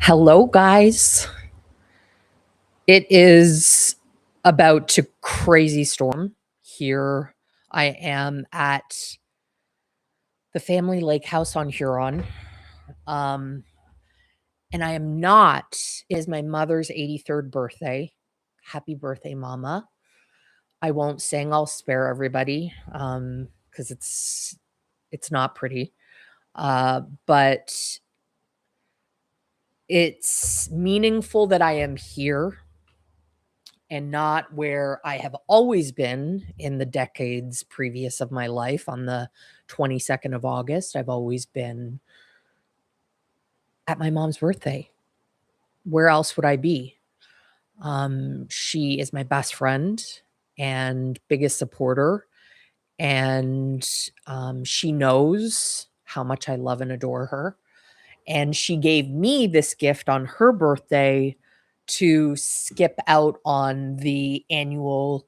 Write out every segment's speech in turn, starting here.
Hello, guys. It is about to crazy storm. Here I am at the family lake house on Huron. Um, and I am not, it is my mother's 83rd birthday. Happy birthday, Mama. I won't sing, I'll spare everybody because it's not pretty. But it's meaningful that I am here and not where I have always been in the decades previous of my life on the 22nd of August. I've always been at my mom's birthday. Where else would I be? She is my best friend and biggest supporter, and she knows how much I love and adore her. And she gave me this gift on her birthday to skip out on the annual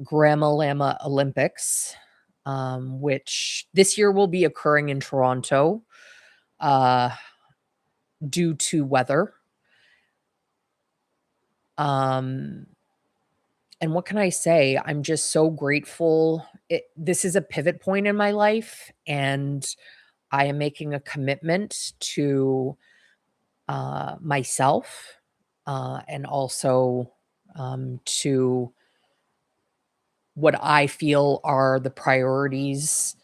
Grandma Llama Olympics, which this year will be occurring in Toronto uh, due to weather. Um, and what can I say? I'm just so grateful. This is a pivot point in my life, and I am making a commitment to myself and also to what I feel are the priorities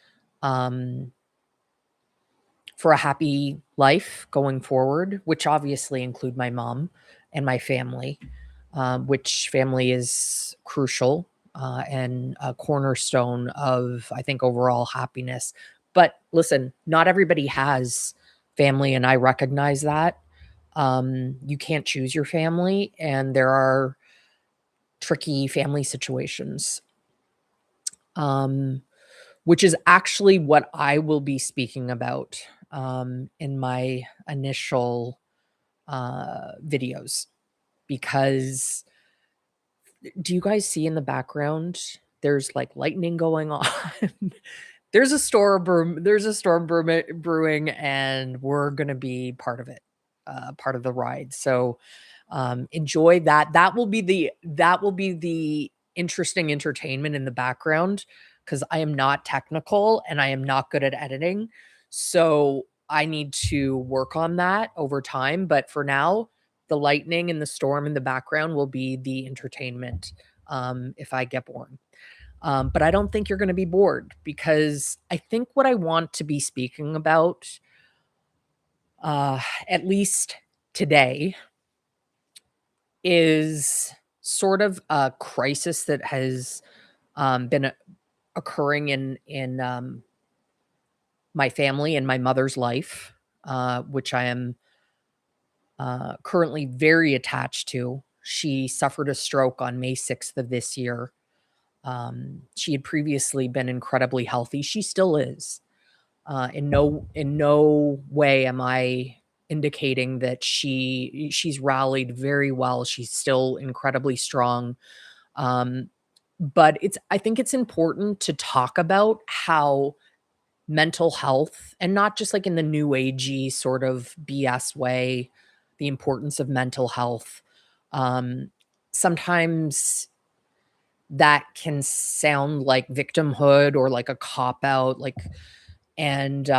um, for a happy life going forward, which obviously include my mom and my family, which family is crucial and a cornerstone of, I think, overall happiness. But listen, not everybody has family, and I recognize that. You can't choose your family, and there are tricky family situations. Um, which is actually what I will be speaking about in my initial videos. Because do you guys see in the background? There's like lightning going on. There's a storm brewing, and we're gonna be part of it, part of the ride. So enjoy that. That will be the interesting entertainment in the background because I am not technical and I am not good at editing. So I need to work on that over time. But for now, the lightning and the storm in the background will be the entertainment if I get bored. But I don't think you're going to be bored because I think what I want to be speaking about, at least today, is sort of a crisis that has been occurring in my family and my mother's life, which I am currently very attached to. She suffered a stroke on May 6th of this year. She had previously been incredibly healthy. She still is. In no way am I indicating that she's rallied very well. She's still incredibly strong. Um, but I think it's important to talk about how mental health, and not just like in the new agey sort of BS way, the importance of mental health. Um, Sometimes that can sound like victimhood or like a cop out, like, and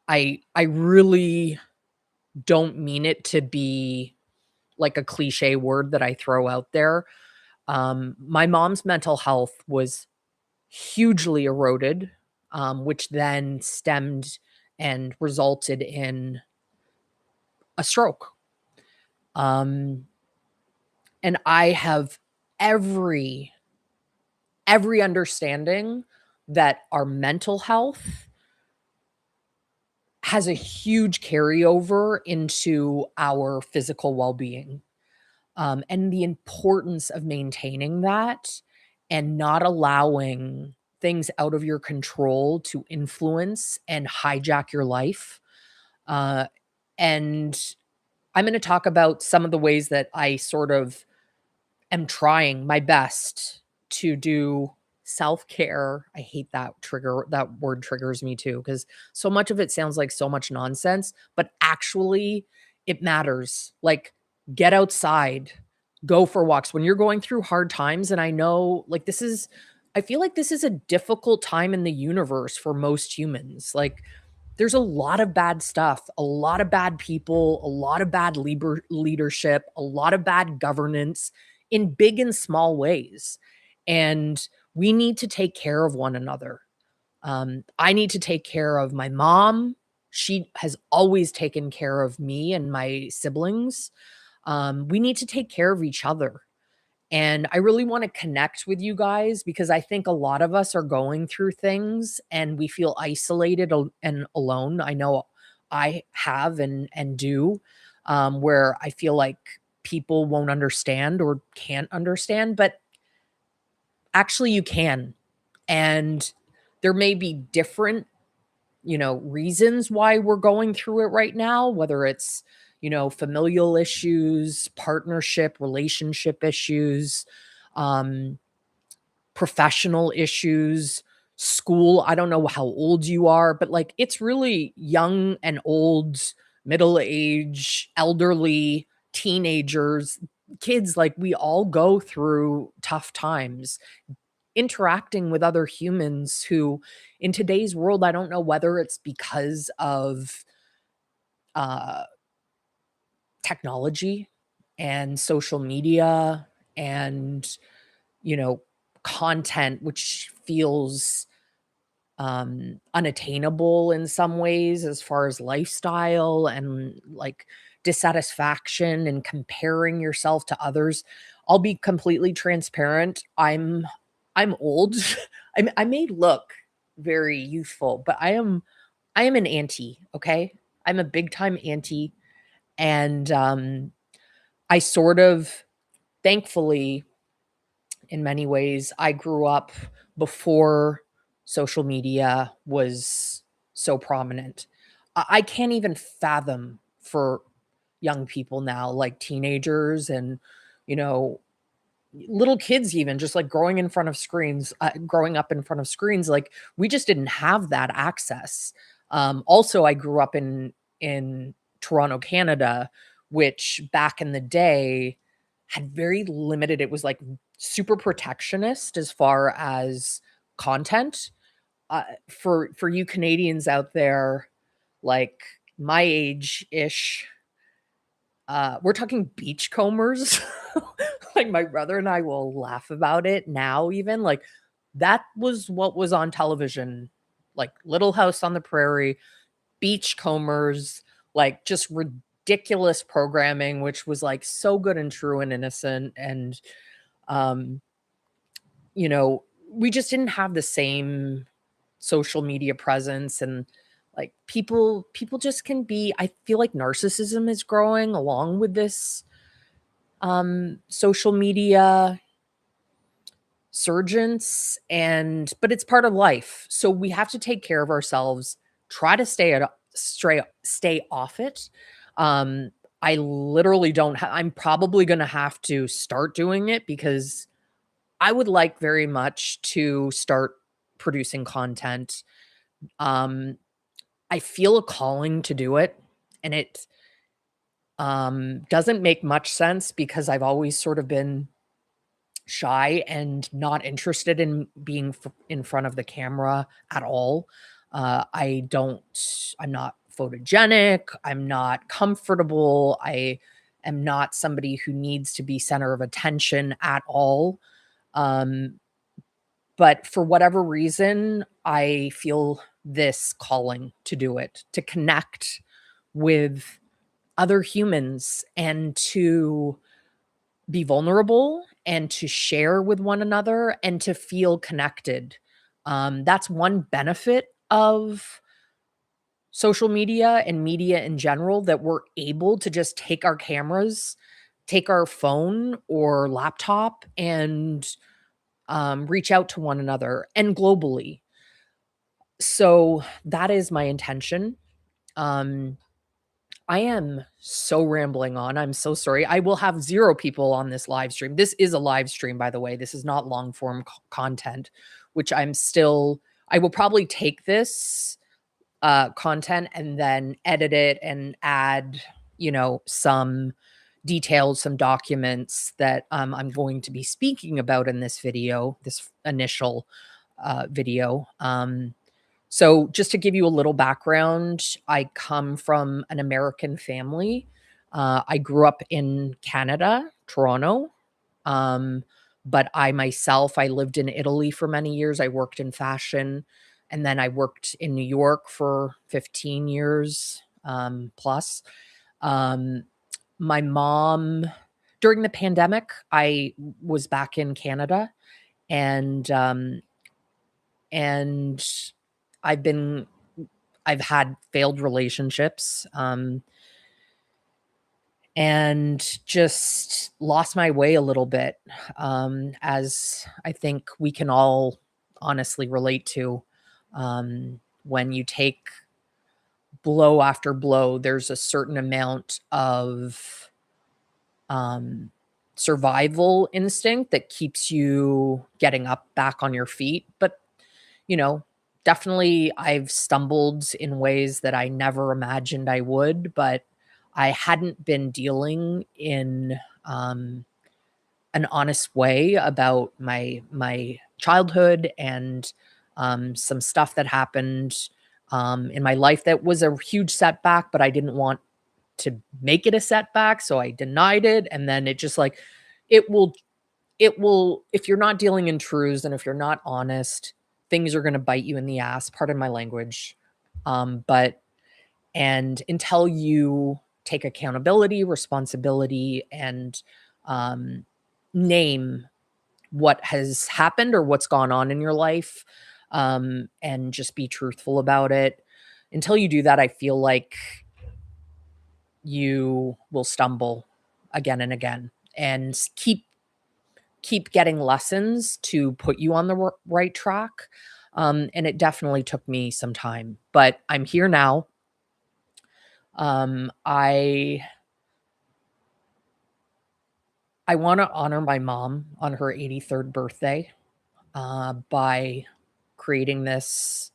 I really don't mean it to be like a cliche word that I throw out there. My mom's mental health was hugely eroded, which then stemmed and resulted in a stroke. Um, and I have every every understanding that our mental health has a huge carryover into our physical well-being, and the importance of maintaining that and not allowing things out of your control to influence and hijack your life. Uh, and I'm going to talk about some of the ways that I sort of am trying my best to do self-care. I hate that word triggers me too, because so much of it sounds like so much nonsense, but actually it matters. Like, get outside, go for walks when you're going through hard times. And I know, like, I feel like this is a difficult time in the universe for most humans. Like, there's a lot of bad stuff, a lot of bad people, a lot of bad leadership, a lot of bad governance in big and small ways. And we need to take care of one another. I need to take care of my mom. She has always taken care of me and my siblings. We need to take care of each other. And I really want to connect with you guys because I think a lot of us are going through things and we feel isolated and alone. I know I have and do, where I feel like people won't understand or can't understand, but actually you can. And there may be different, reasons why we're going through it right now, whether it's, familial issues, partnership, relationship issues, um, professional issues, school. I don't know how old you are, but like it's really young and old, middle age, elderly, teenagers, kids. Like we all go through tough times interacting with other humans who in today's world, I don't know whether it's because of uh technology and social media and you know content which feels unattainable in some ways as far as lifestyle and like dissatisfaction and comparing yourself to others. I'll be completely transparent. I'm old. I may look very youthful, but I am an auntie, okay? I'm a big time auntie and I sort of thankfully in many ways I grew up before social media was so prominent. I can't even fathom for young people now, like teenagers and, you know, little kids even just like growing up in front of screens, like we just didn't have that access. Also, I grew up in Toronto, Canada, which back in the day had very limited. It was like super protectionist as far as content. For you Canadians out there, like my age ish, we're talking beachcombers. Like, my brother and I will laugh about it now even, like, that was what was on television, like, Little House on the Prairie, Beachcombers, like, just ridiculous programming, which was, like, so good and true and innocent, and, um, you know, we just didn't have the same social media presence and, like, people just can be I feel like narcissism is growing along with this social media surgence but it's part of life. So we have to take care of ourselves, try to stay off it. Um I literally don't I'm probably going to have to start doing it because I would like very much to start producing content. Um I feel a calling to do it and it doesn't make much sense because I've always sort of been shy and not interested in being in front of the camera at all. I'm not photogenic. I'm not comfortable. I am not somebody who needs to be center of attention at all. Um, but for whatever reason, I feel this calling to do it, to connect with other humans and to be vulnerable and to share with one another and to feel connected. That's one benefit of social media and media in general that we're able to just take our cameras, take our phone or laptop, and reach out to one another and globally. So that is my intention. Um, I am so rambling on. I'm so sorry. I will have 0 people on this live stream. This is a live stream, by the way. This is not long form content. which I will probably take this content and then edit it and add, some details, some documents that I'm going to be speaking about in this video, this initial video. So just to give you a little background, I come from an American family. I grew up in Canada, Toronto. Um, but I lived in Italy for many years. I worked in fashion, and then I worked in New York for 15 years plus. Um, my mom, during the pandemic, I was back in Canada, and and I've been I've had failed relationships, and just lost my way a little bit, as I think we can all honestly relate to. When you take blow after blow, there's a certain amount of um, survival instinct that keeps you getting up back on your feet. But, you know, definitely I've stumbled in ways that I never imagined I would, but I hadn't been dealing in an honest way about my childhood and some stuff that happened in my life that was a huge setback, but I didn't want to make it a setback, so I denied it, and then it just like it will if you're not dealing in truths and if you're not honest, things are going to bite you in the ass. Pardon my language. But and until you take accountability, responsibility, and um, name what has happened or what's gone on in your life, and just be truthful about it. Until you do that, I feel like you will stumble again and again and keep getting lessons to put you on the right track. And it definitely took me some time, but I'm here now. I want to honor my mom on her 83rd birthday by creating this,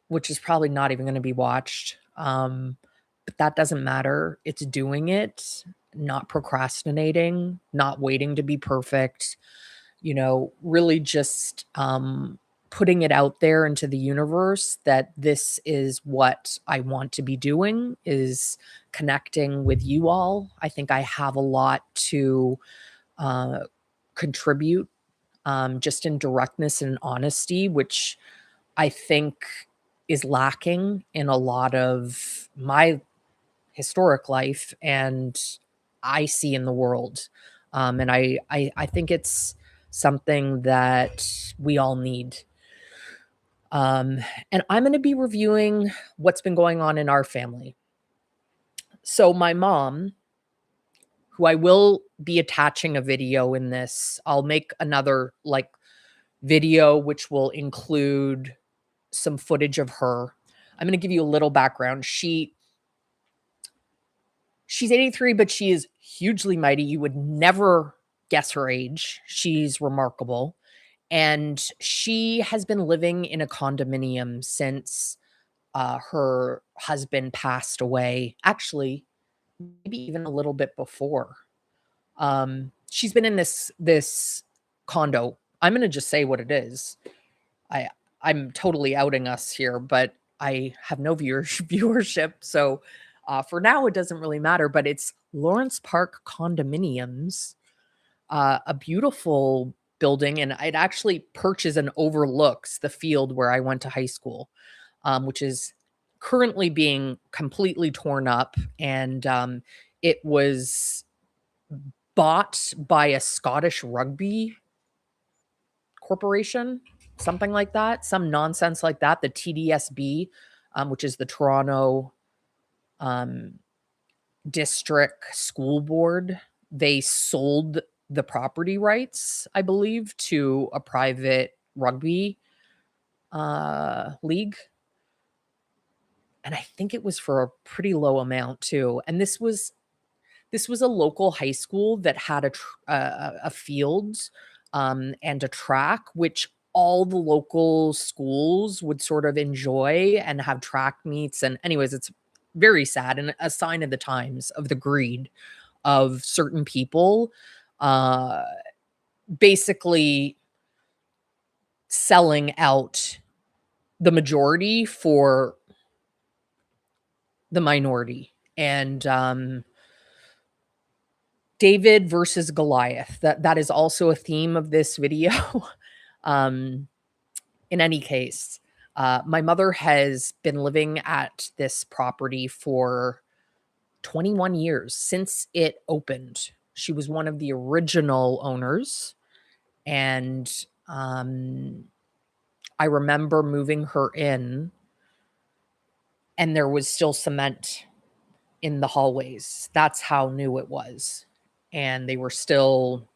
which is probably not even going to be watched. But that doesn't matter. It's doing it, not procrastinating, not waiting to be perfect, really just putting it out there into the universe that this is what I want to be doing, is connecting with you all. I think I have a lot to uh, contribute, just in directness and honesty, which I think is lacking in a lot of my historic life and I see in the world. And I think it's something that we all need. Um, and I'm going to be reviewing what's been going on in our family. So my mom, who I will be attaching a video in this, I'll make another like video which will include some footage of her. I'm going to give you a little background. She's 83, but she is hugely mighty. You would never guess her age. She's remarkable. And she has been living in a condominium since her husband passed away. Actually, maybe even a little bit before. She's been in this condo. I'm going to just say what it is. I'm totally outing us here, but I have no viewership, so for now it doesn't really matter. But it's Lawrence Park Condominiums, a beautiful building, and it actually perches and overlooks the field where I went to high school, which is currently being completely torn up, and it was bought by a Scottish rugby corporation, something like that, some nonsense like that. The TDSB, which is the Toronto District School Board, they sold the property rights, I believe, to a private rugby league. And I think it was for a pretty low amount too. And this was a local high school that had a field and a track, which all the local schools would sort of enjoy and have track meets. And anyways, it's very sad and a sign of the times of the greed of certain people, uh, basically selling out the majority for the minority. And David versus Goliath, that is also a theme of this video. um, in any case, my mother has been living at this property for 21 years since it opened. She was one of the original owners, and I remember moving her in, and there was still cement in the hallways. That's how new it was. And they were still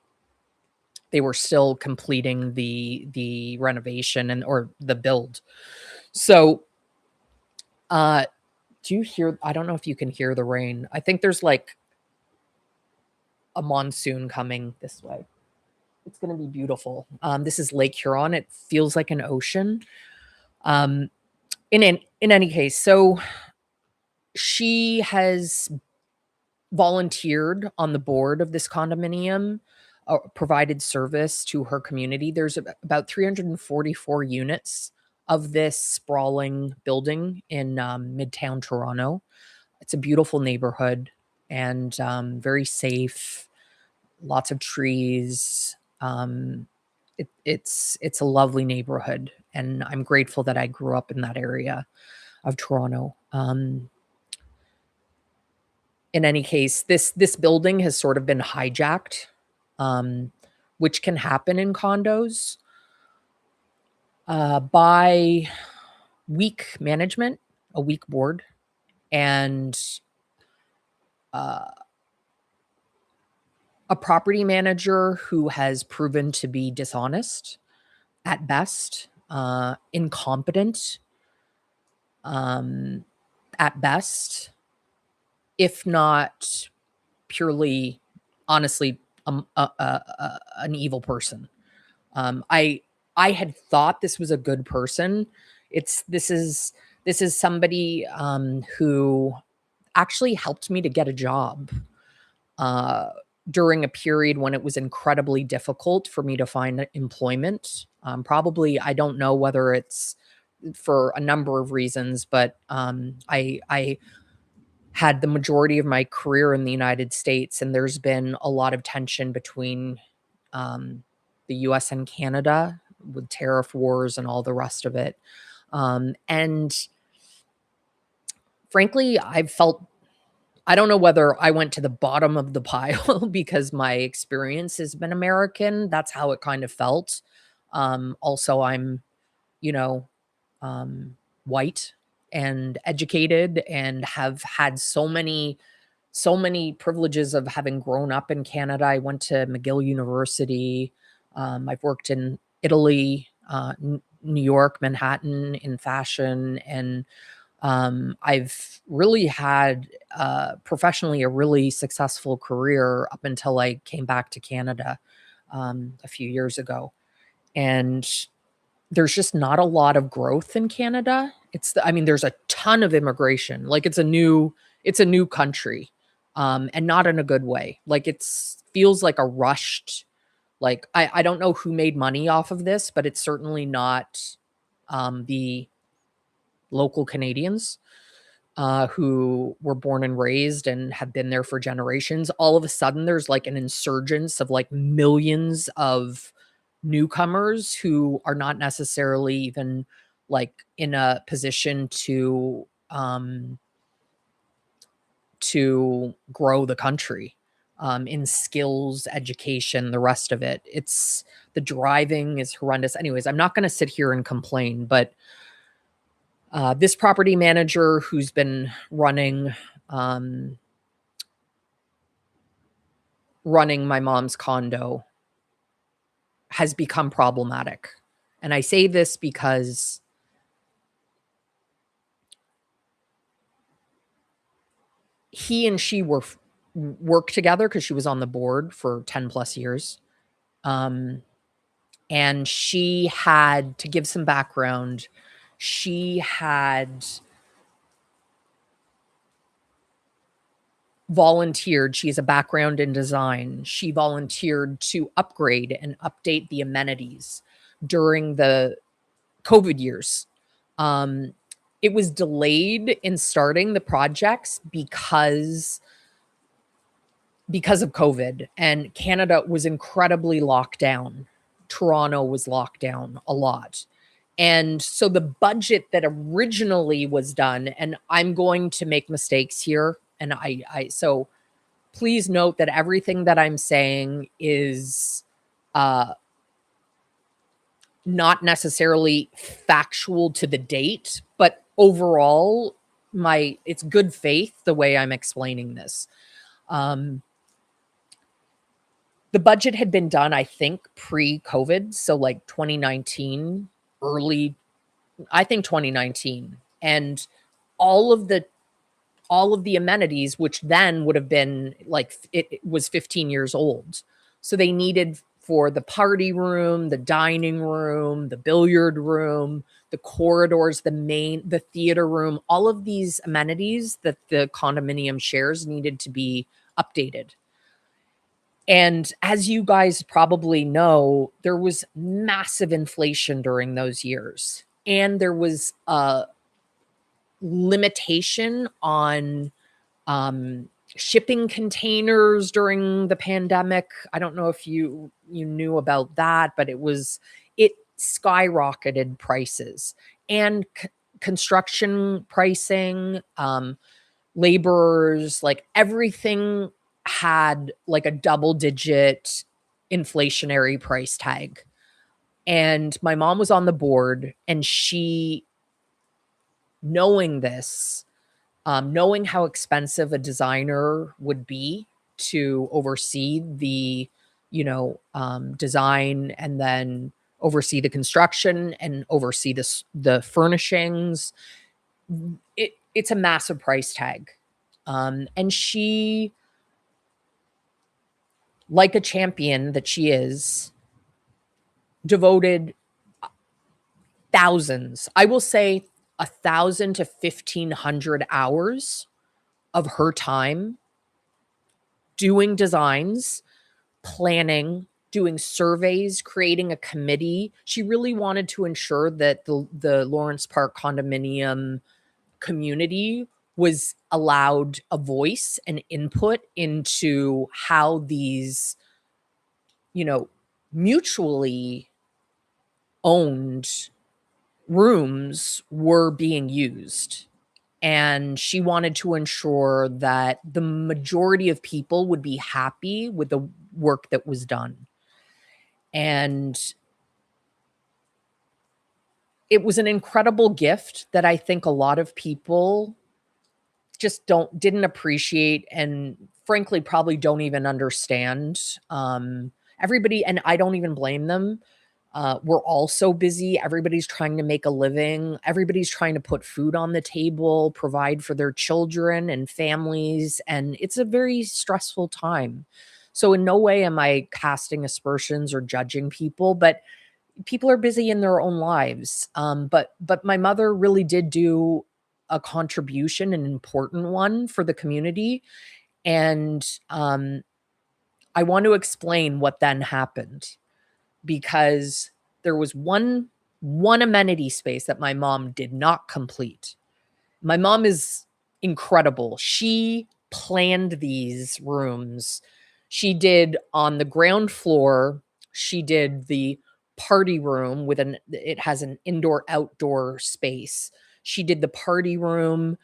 completing the renovation and or the build. So do you hear, I don't know if you can hear the rain. I think there's like a monsoon coming this way. It's going to be beautiful. This is Lake Huron. It feels like an ocean. In any case, so she has volunteered on the board of this condominium, provided service to her community. There's about 344 units of this sprawling building in Midtown Toronto. It's a beautiful neighborhood and very safe. Lots of trees. It's a lovely neighborhood, and I'm grateful that I grew up in that area of Toronto. In any case, this building has sort of been hijacked, which can happen in condos by weak management, a weak board, and a property manager who has proven to be dishonest at best, incompetent at best, if not purely, honestly, an evil person. I had thought this was a good person. This is somebody who actually helped me to get a job during a period when it was incredibly difficult for me to find employment. Probably, I don't know whether it's for a number of reasons, but I had the majority of my career in the United States, and there's been a lot of tension between the US and Canada with tariff wars and all the rest of it. And frankly, I don't know whether I went to the bottom of the pile because my experience has been American. That's how it kind of felt. Also, I'm, you know, white and educated and have had so many privileges of having grown up in Canada. I went to McGill University. I've worked in Italy, New York, Manhattan in fashion, and I've really had professionally a really successful career up until I came back to Canada a few years ago. And there's just not a lot of growth in Canada. I mean, there's a ton of immigration. Like it's a new country, and not in a good way. Like feels like a rushed. Like I don't know who made money off of this, but it's certainly not the local Canadians who were born and raised and have been there for generations. All of a sudden, there's like an insurgence of like millions of newcomers who are not necessarily even like in a position to grow the country in skills, education, the rest of it. The driving is horrendous. Anyways, I'm not going to sit here and complain, but this property manager who's been running my mom's condo has become problematic. And I say this because he and she worked together because she was on the board for 10 plus years. And she had, to give some background, she had volunteered. She has a background in design. She volunteered to upgrade and update the amenities during the COVID years. It was delayed in starting the projects because of COVID, and Canada was incredibly locked down. Toronto was locked down a lot. And so the budget that originally was done, and I'm going to make mistakes here, and so please note that everything that I'm saying is not necessarily factual to the date, but overall, it's good faith the way I'm explaining this. The budget had been done, I think, pre-COVID, so like 2019, I think 2019, and all of the amenities, which then would have been like, it was 15 years old. So they needed for the party room, the dining room, the billiard room, the corridors, the theater room, all of these amenities that the condominium shares needed to be updated. And as you guys probably know, there was massive inflation during those years. And there was a limitation on shipping containers during the pandemic. I don't know if you knew about that, but it skyrocketed prices and construction pricing, laborers, like everything had like a double-digit inflationary price tag. And my mom was on the board, and she, knowing this, knowing how expensive a designer would be to oversee the, design, and then oversee the construction and oversee the furnishings, it's a massive price tag. And she, like a champion that she is, devoted thousands, I will say 1,000 to 1,500 hours of her time doing designs, planning, doing surveys, creating a committee. She really wanted to ensure that the Lawrence Park condominium community was allowed a voice and input into how these, mutually owned rooms were being used. And she wanted to ensure that the majority of people would be happy with the work that was done. And it was an incredible gift that I think a lot of people just didn't appreciate, and frankly probably don't even understand. Everybody, and I don't even blame them. We're all so busy. Everybody's trying to make a living. Everybody's trying to put food on the table, provide for their children and families, and it's a very stressful time. So in no way am I casting aspersions or judging people, but people are busy in their own lives. But my mother really did do a contribution, an important one for the community. And I want to explain what then happened, because there was one amenity space that my mom did not complete. My mom is incredible. She planned these rooms. She did, on the ground floor, she did the party room it has an indoor outdoor space. She did the party room.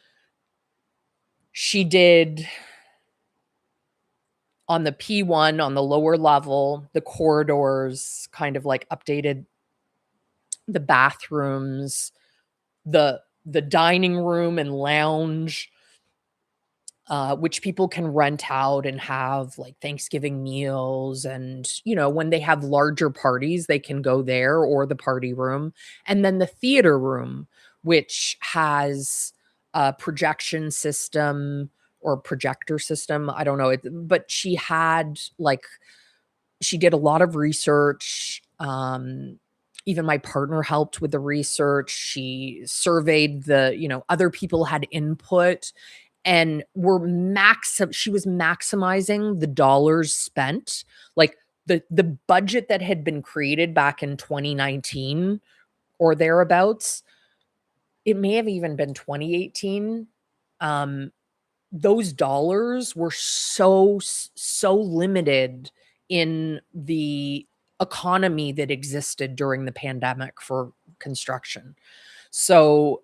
She did, on the P1, on the lower level, the corridors, kind of like updated the bathrooms, the dining room and lounge, which people can rent out and have like Thanksgiving meals. And, when they have larger parties, they can go there, or the party room. And then the theater room, which has a projection system or projector system. I don't know. But she did a lot of research. Even my partner helped with the research. She surveyed other people had input, and she was maximizing the dollars spent. Like the budget that had been created back in 2019 or thereabouts, it may have even been 2018. Those dollars were so limited in the economy that existed during the pandemic for construction. So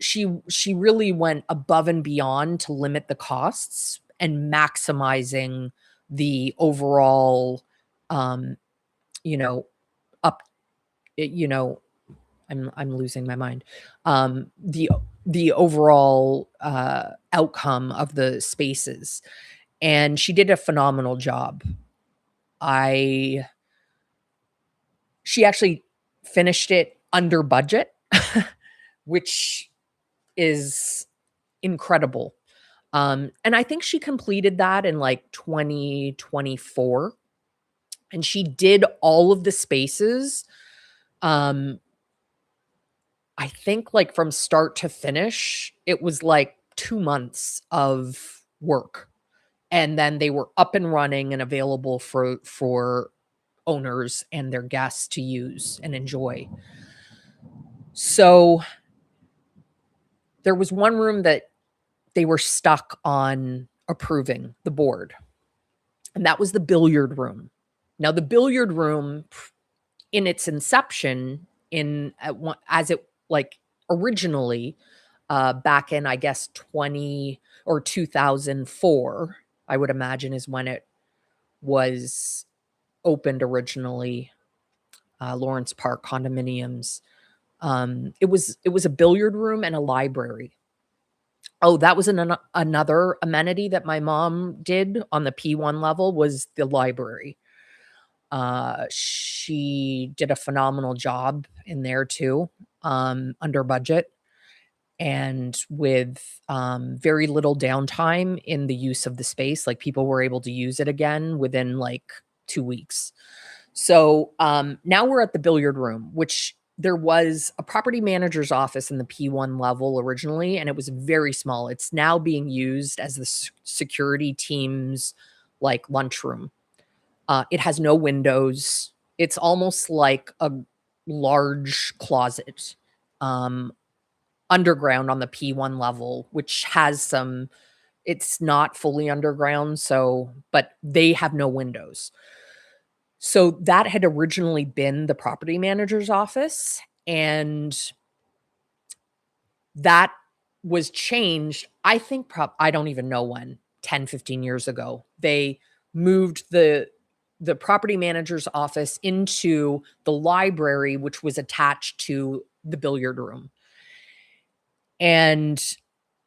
she really went above and beyond to limit the costs and maximizing the overall, um, you know, up, you know, I'm losing my mind. The overall outcome of the spaces, and she did a phenomenal job. I She actually finished it under budget, which is incredible. And I think she completed that in like 2024, and she did all of the spaces. Um, I think like from start to finish, it was like 2 months of work, and then they were up and running and available for owners and their guests to use and enjoy. So, there was one room that they were stuck on approving, the board, and that was the billiard room. Now, the billiard room in its inception as it like originally back in, I guess, 20 or 2004, I would imagine, is when it was opened originally. Lawrence Park condominiums. It was a billiard room and a library. Oh, that was another amenity that my mom did on the P1 level, was the library. She did a phenomenal job in there too, under budget and with very little downtime in the use of the space. Like, people were able to use it again within like 2 weeks. So now we're at the billiard room, which there was a property manager's office in the P1 level originally, and it was very small. It's now being used as the security team's like lunchroom. It has no windows. It's almost like a large closet underground on the P1 level, which has some, it's not fully underground, but they have no windows. So that had originally been the property manager's office, and that was changed, I think, I don't even know when, 10, 15 years ago. They moved the property manager's office into the library, which was attached to the billiard room. And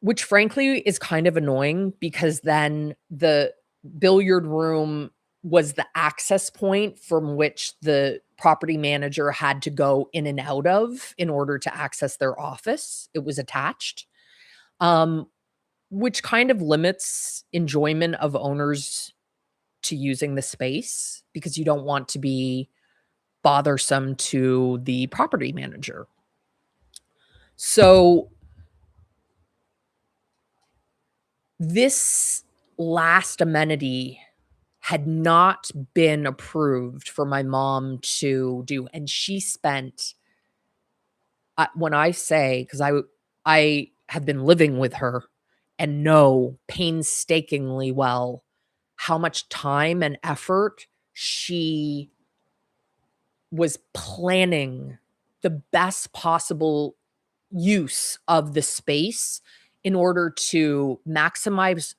which frankly is kind of annoying, because then the billiard room was the access point from which the property manager had to go in and out of in order to access their office. It was attached, which kind of limits enjoyment of owners to using the space, because you don't want to be bothersome to the property manager. So this last amenity had not been approved for my mom to do, and she spent, when I say, because I have been living with her and know painstakingly well how much time and effort she was planning the best possible use of the space in order to maximize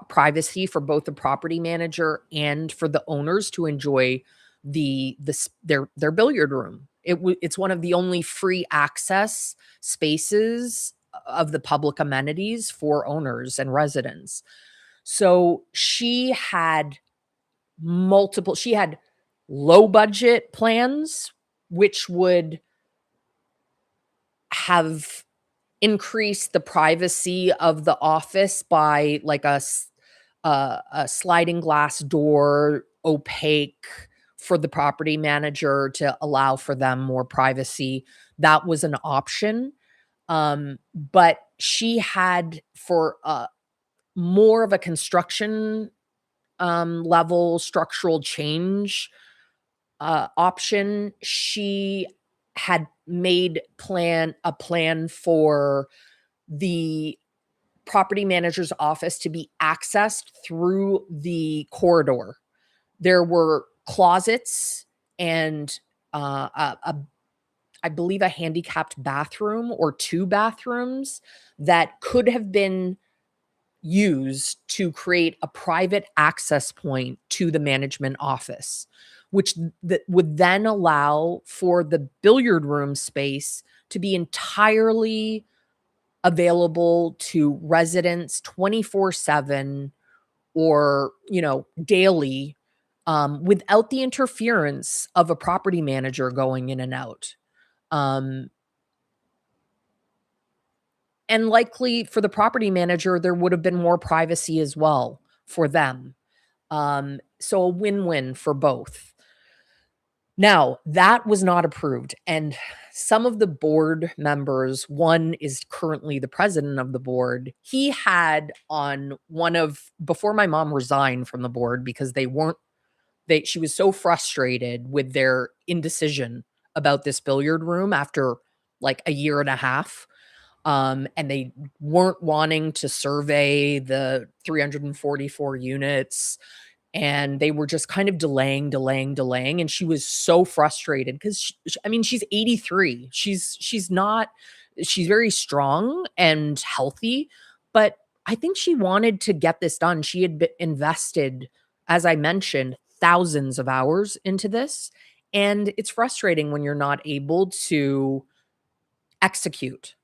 privacy for both the property manager and for the owners to enjoy their billiard room. It's one of the only free access spaces of the public amenities for owners and residents. So she had low budget plans, which would have increased the privacy of the office by like a sliding glass door, opaque for the property manager to allow for them more privacy. That was an option. But she had for more of a construction level structural change option. She had made a plan for the property manager's office to be accessed through the corridor. There were closets and I believe a handicapped bathroom or 2 bathrooms that could have been used to create a private access point to the management office, which that would then allow for the billiard room space to be entirely available to residents 24/7 or, daily, without the interference of a property manager going in and out. Um, and likely for the property manager, there would have been more privacy as well for them. So a win-win for both. Now, that was not approved, and some of the board members, one is currently the president of the board, he had on one of before my mom resigned from the board because she was so frustrated with their indecision about this billiard room after, like, a year and a half, and they weren't wanting to survey the 344 units, and they were just kind of delaying, and she was so frustrated because I mean, she's 83. She's very strong and healthy, but I think she wanted to get this done. She had invested, as I mentioned, thousands of hours into this, and it's frustrating when you're not able to execute.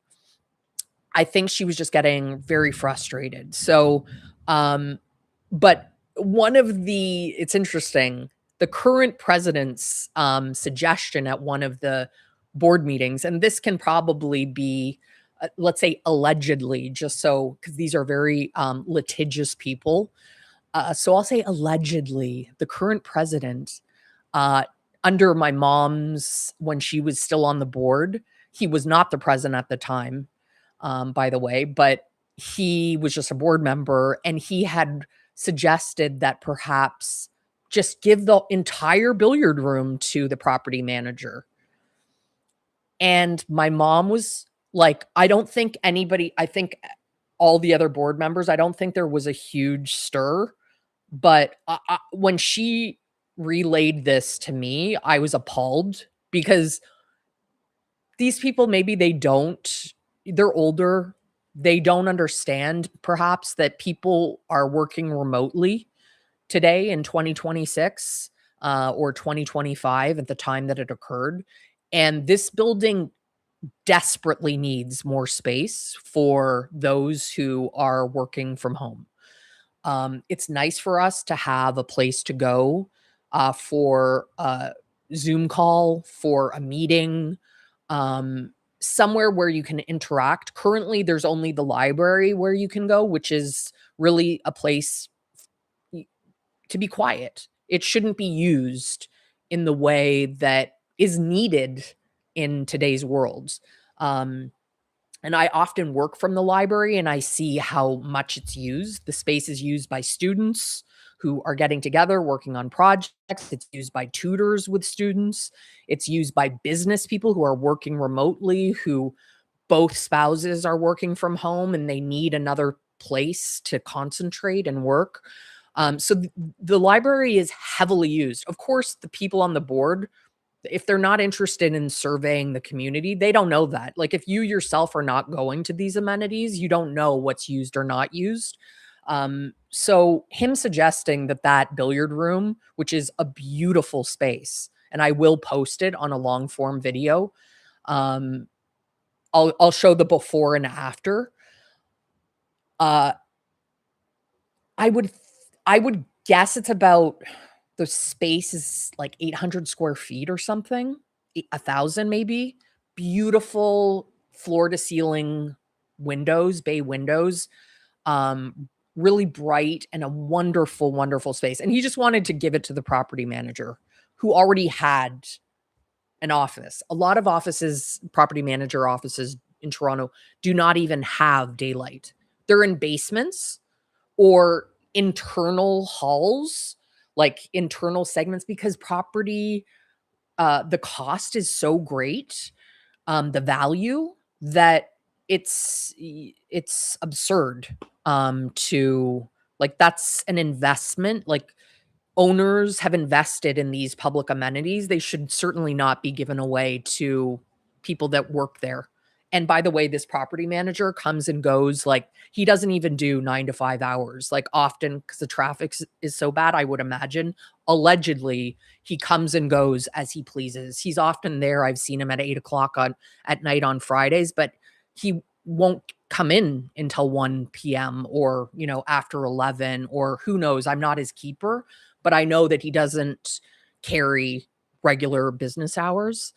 I think she was just getting very frustrated. So, but one of it's interesting, the current president's suggestion at one of the board meetings, and this can probably be, let's say, allegedly, just so, because these are very litigious people. So I'll say allegedly, the current president, uh, under my mom's, when she was still on the board, he was not the president at the time, by the way, but he was just a board member, and he had suggested that perhaps just give the entire billiard room to the property manager. And my mom was like, I think all the other board members, I don't think there was a huge stir, but when she relayed this to me, I was appalled because these people, maybe they're older. They don't understand perhaps that people are working remotely today in 2026 or 2025 at the time that it occurred. And this building desperately needs more space for those who are working from home. It's nice for us to have a place to go for a Zoom call, for a meeting, um, somewhere where you can interact. Currently, there's only the library where you can go, which is really a place to be quiet. It shouldn't be used in the way that is needed in today's world. Um, and I often work from the library and I see how much it's used. The space is used by students who are getting together, working on projects. It's used by tutors with students. It's used by business people who are working remotely, who both spouses are working from home and they need another place to concentrate and work. So the library is heavily used. Of course, the people on the board, if they're not interested in surveying the community, they don't know that. Like, if you yourself are not going to these amenities, you don't know what's used or not used. So him suggesting that billiard room, which is a beautiful space, and I will post it on a long form video. Um, I'll show the before and after. Uh, I would I would guess it's about, the space is like 800 square feet or something, 1,000 maybe. Beautiful floor to ceiling windows, bay windows, really bright and a wonderful, wonderful space. And he just wanted to give it to the property manager who already had an office. A lot of offices, property manager offices in Toronto, do not even have daylight. They're in basements or internal halls, like internal segments, because property, the cost is so great, the value, that it's absurd, to like, that's an investment. Like, owners have invested in these public amenities. They should certainly not be given away to people that work there. And by the way, this property manager comes and goes. Like, he doesn't even do 9 to 5 hours. Like, often, because the traffic is so bad, I would imagine. Allegedly, he comes and goes as he pleases. He's often there. I've seen him at 8 o'clock at night on Fridays, but he won't come in until 1 p.m. or, after 11, or who knows. I'm not his keeper, but I know that he doesn't carry regular business hours.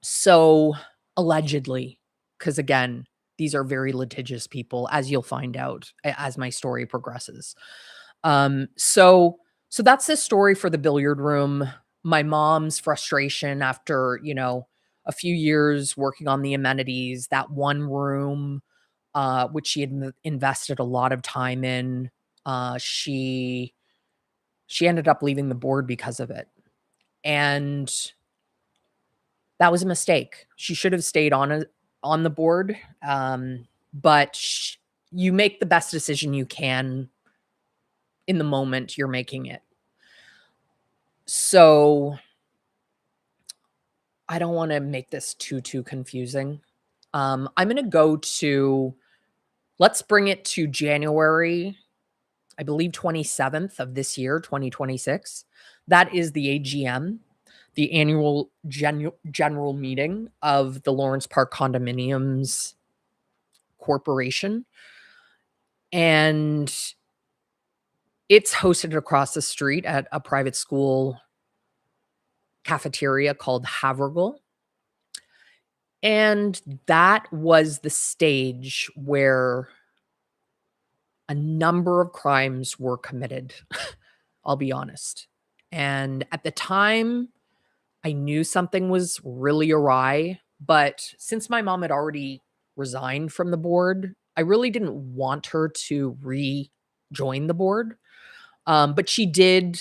So allegedly, because again, these are very litigious people, as you'll find out as my story progresses. So that's the story for the billiard room. My mom's frustration after, a few years working on the amenities, that one room, which she had invested a lot of time in, she ended up leaving the board because of it. And that was a mistake. She should have stayed on the board. But you make the best decision you can in the moment you're making it. So I don't want to make this too confusing. I'm going to go to, let's bring it to January, I believe 27th of this year, 2026. That is the AGM, the annual general meeting of the Lawrence Park Condominiums Corporation. And it's hosted across the street at a private school cafeteria called Havergal. And that was the stage where a number of crimes were committed. I'll be honest. And at the time, I knew something was really awry, but since my mom had already resigned from the board, I really didn't want her to rejoin the board. But she did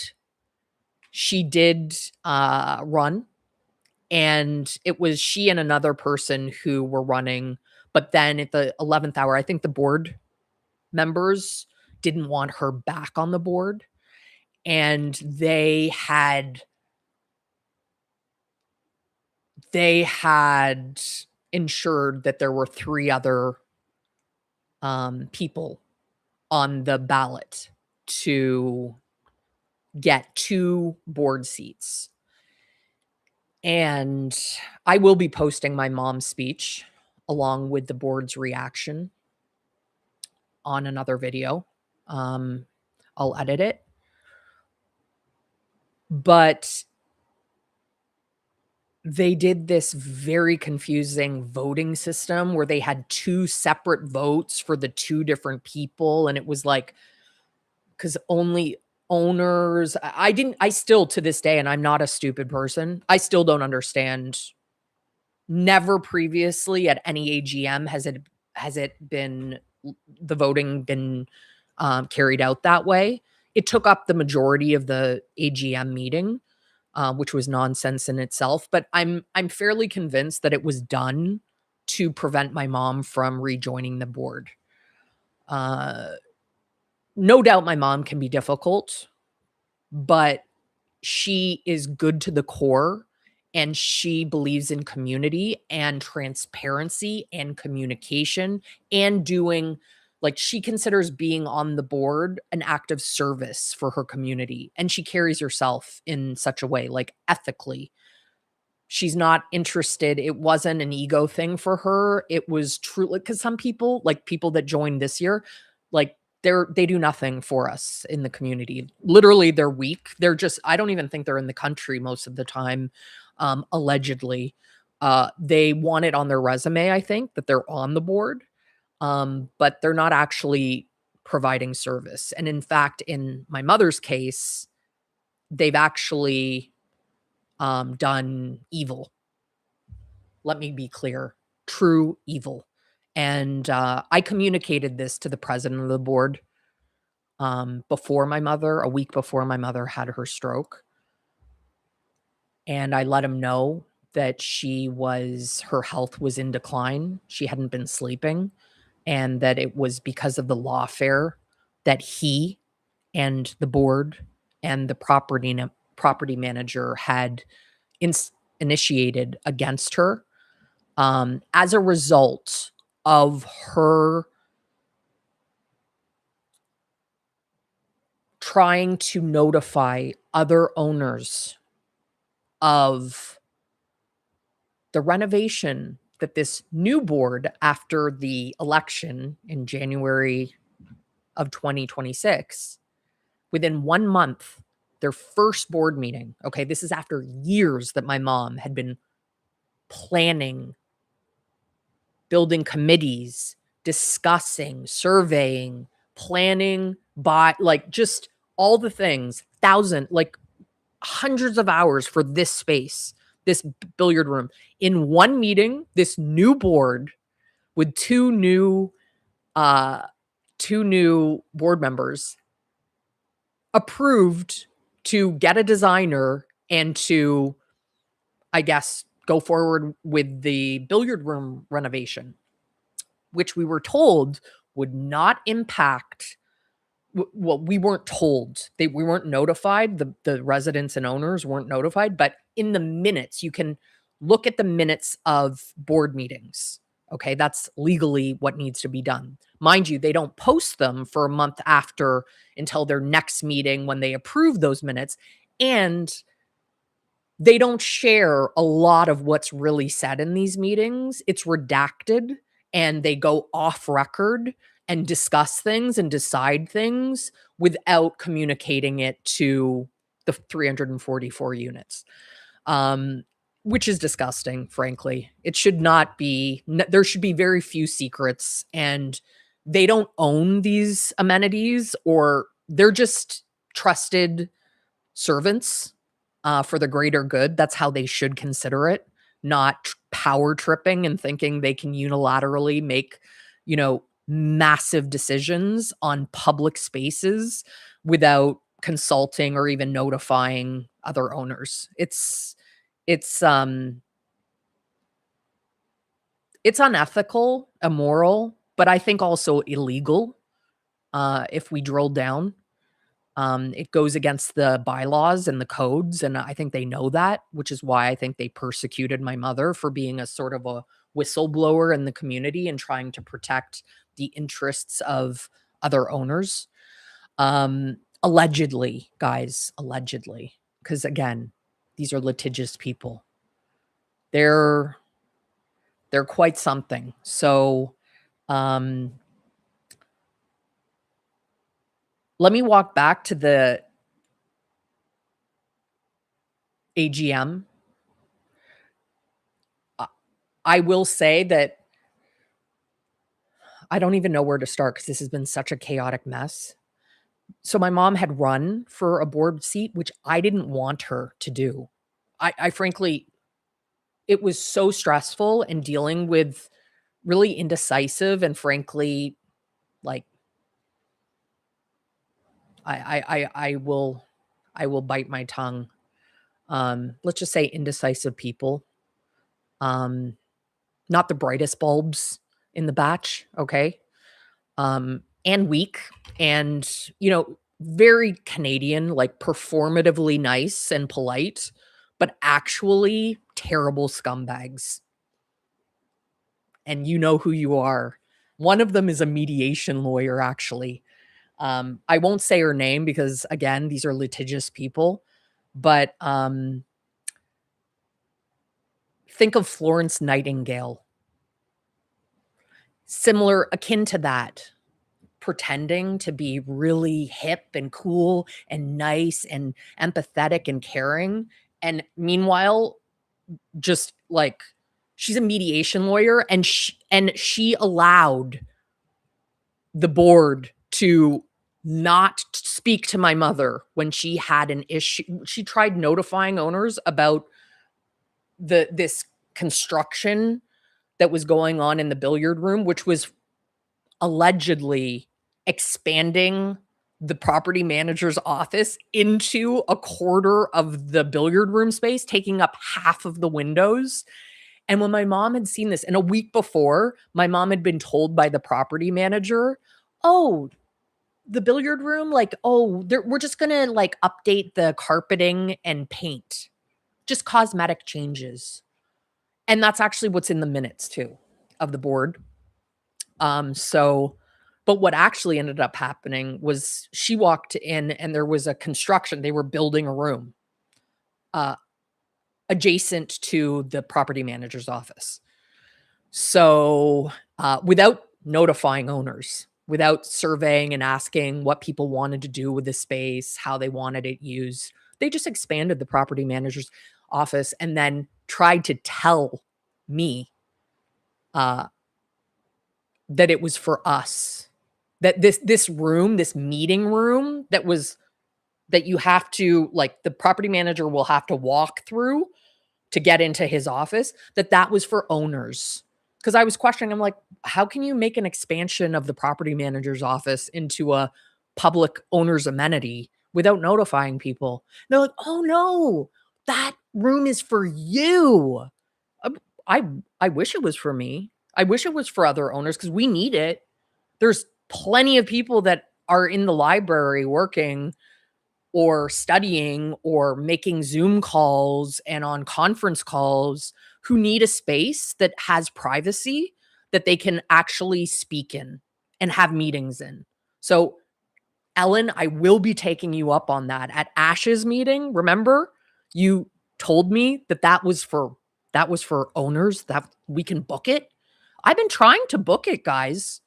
run, and it was she and another person who were running. But then at the 11th hour, I think the board members didn't want her back on the board, and they had ensured that there were 3 other people on the ballot to get 2 board seats. And I will be posting my mom's speech along with the board's reaction on another video. I'll edit it. But they did this very confusing voting system where they had 2 separate votes for the 2 different people. And it was like, because only owners, I still to this day, and I'm not a stupid person, I still don't understand. Never previously at any AGM has it been, the voting been carried out that way. It took up the majority of the AGM meeting, which was nonsense in itself. But I'm fairly convinced that it was done to prevent my mom from rejoining the board. No doubt my mom can be difficult, but she is good to the core, and she believes in community and transparency and communication and doing, like, she considers being on the board an act of service for her community. And she carries herself in such a way, like, ethically. She's not interested. It wasn't an ego thing for her. It was truly, because some people, like people that joined this year, like, they do nothing for us in the community. Literally, they're weak. They're just, I don't even think they're in the country most of the time. Allegedly, they want it on their resume, I think, that they're on the board, but they're not actually providing service. And in fact, in my mother's case, they've actually done evil. Let me be clear, true evil. And I communicated this to the president of the board before my mother, a week before my mother had her stroke. And I let him know that her health was in decline. She hadn't been sleeping, and that it was because of the lawfare that he and the board and the property manager had initiated against her as a result of her trying to notify other owners of the renovation that this new board, after the election in January of 2026, within 1 month, their first board meeting. Okay, this is after years that my mom had been planning, building committees, discussing, surveying, planning, just all the things, hundreds of hours for this space, this billiard room. In one meeting, this new board with two new board members approved to get a designer and to, I guess, go forward with the billiard room renovation, which we were told would not impact. Well, we weren't told. We weren't notified. The residents and owners weren't notified. But in the minutes, you can look at the minutes of board meetings. Okay, that's legally what needs to be done. Mind you, they don't post them for a month after until their next meeting when they approve those minutes. And they don't share a lot of what's really said in these meetings. It's redacted, and they go off record and discuss things and decide things without communicating it to the 344 units, which is disgusting, frankly. It should not be. There should be very few secrets, and they don't own these amenities, or they're just trusted servants for the greater good. That's how they should consider it, not power tripping and thinking they can unilaterally make, massive decisions on public spaces without consulting or even notifying other owners. It's unethical, immoral, but I think also illegal. If we drill down, it goes against the bylaws and the codes, and I think they know that, which is why I think they persecuted my mother for being a sort of a whistleblower in the community and trying to protect the interests of other owners. Allegedly, guys, allegedly, because again, these are litigious people. They're quite something. So, let me walk back to the AGM. I will say that I don't even know where to start because this has been such a chaotic mess. So my mom had run for a board seat, which I didn't want her to do. I frankly, it was so stressful and dealing with really indecisive and frankly, like I will bite my tongue. Let's just say indecisive people. Not the brightest bulbs in the batch, okay? And weak and, very Canadian, like performatively nice and polite, but actually terrible scumbags. And you know who you are. One of them is a mediation lawyer, actually. I won't say her name because, again, these are litigious people, but think of Florence Nightingale. Similar, akin to that, pretending to be really hip and cool and nice and empathetic and caring. And meanwhile, just like she's a mediation lawyer, and she allowed the board to not speak to my mother when she had an issue. She tried notifying owners about this construction that was going on in the billiard room, which was allegedly expanding the property manager's office into a quarter of the billiard room space, taking up half of the windows. And when my mom had seen this, and a week before, my mom had been told by the property manager, "Oh, the billiard room, like, oh, we're just gonna like update the carpeting and paint, just cosmetic changes." And that's actually what's in the minutes too of the board. So, but what actually ended up happening was she walked in and there was a construction. They were building a room uh, adjacent to the property manager's office. So, without notifying owners, without surveying and asking what people wanted to do with the space, how they wanted it used, they just expanded the property manager's office and then tried to tell me uh, that it was for us. That this room, this meeting room that you have to, like, the property manager will have to walk through to get into his office, that was for owners. Because I was questioning, I'm like, "How can you make an expansion of the property manager's office into a public owner's amenity without notifying people?" They're like, "Oh, no, that room is for you." Um, I I wish it was for me. I wish it was for other owners because we need it. There's plenty of people that are in the library working or studying or making Zoom calls and on conference calls who need a space that has privacy that they can actually speak in and have meetings in. So, Ellen, I will be taking you up on that at Ash's meeting. Remember, you told me that was for owners that we can book it. I've been trying to book it, guys.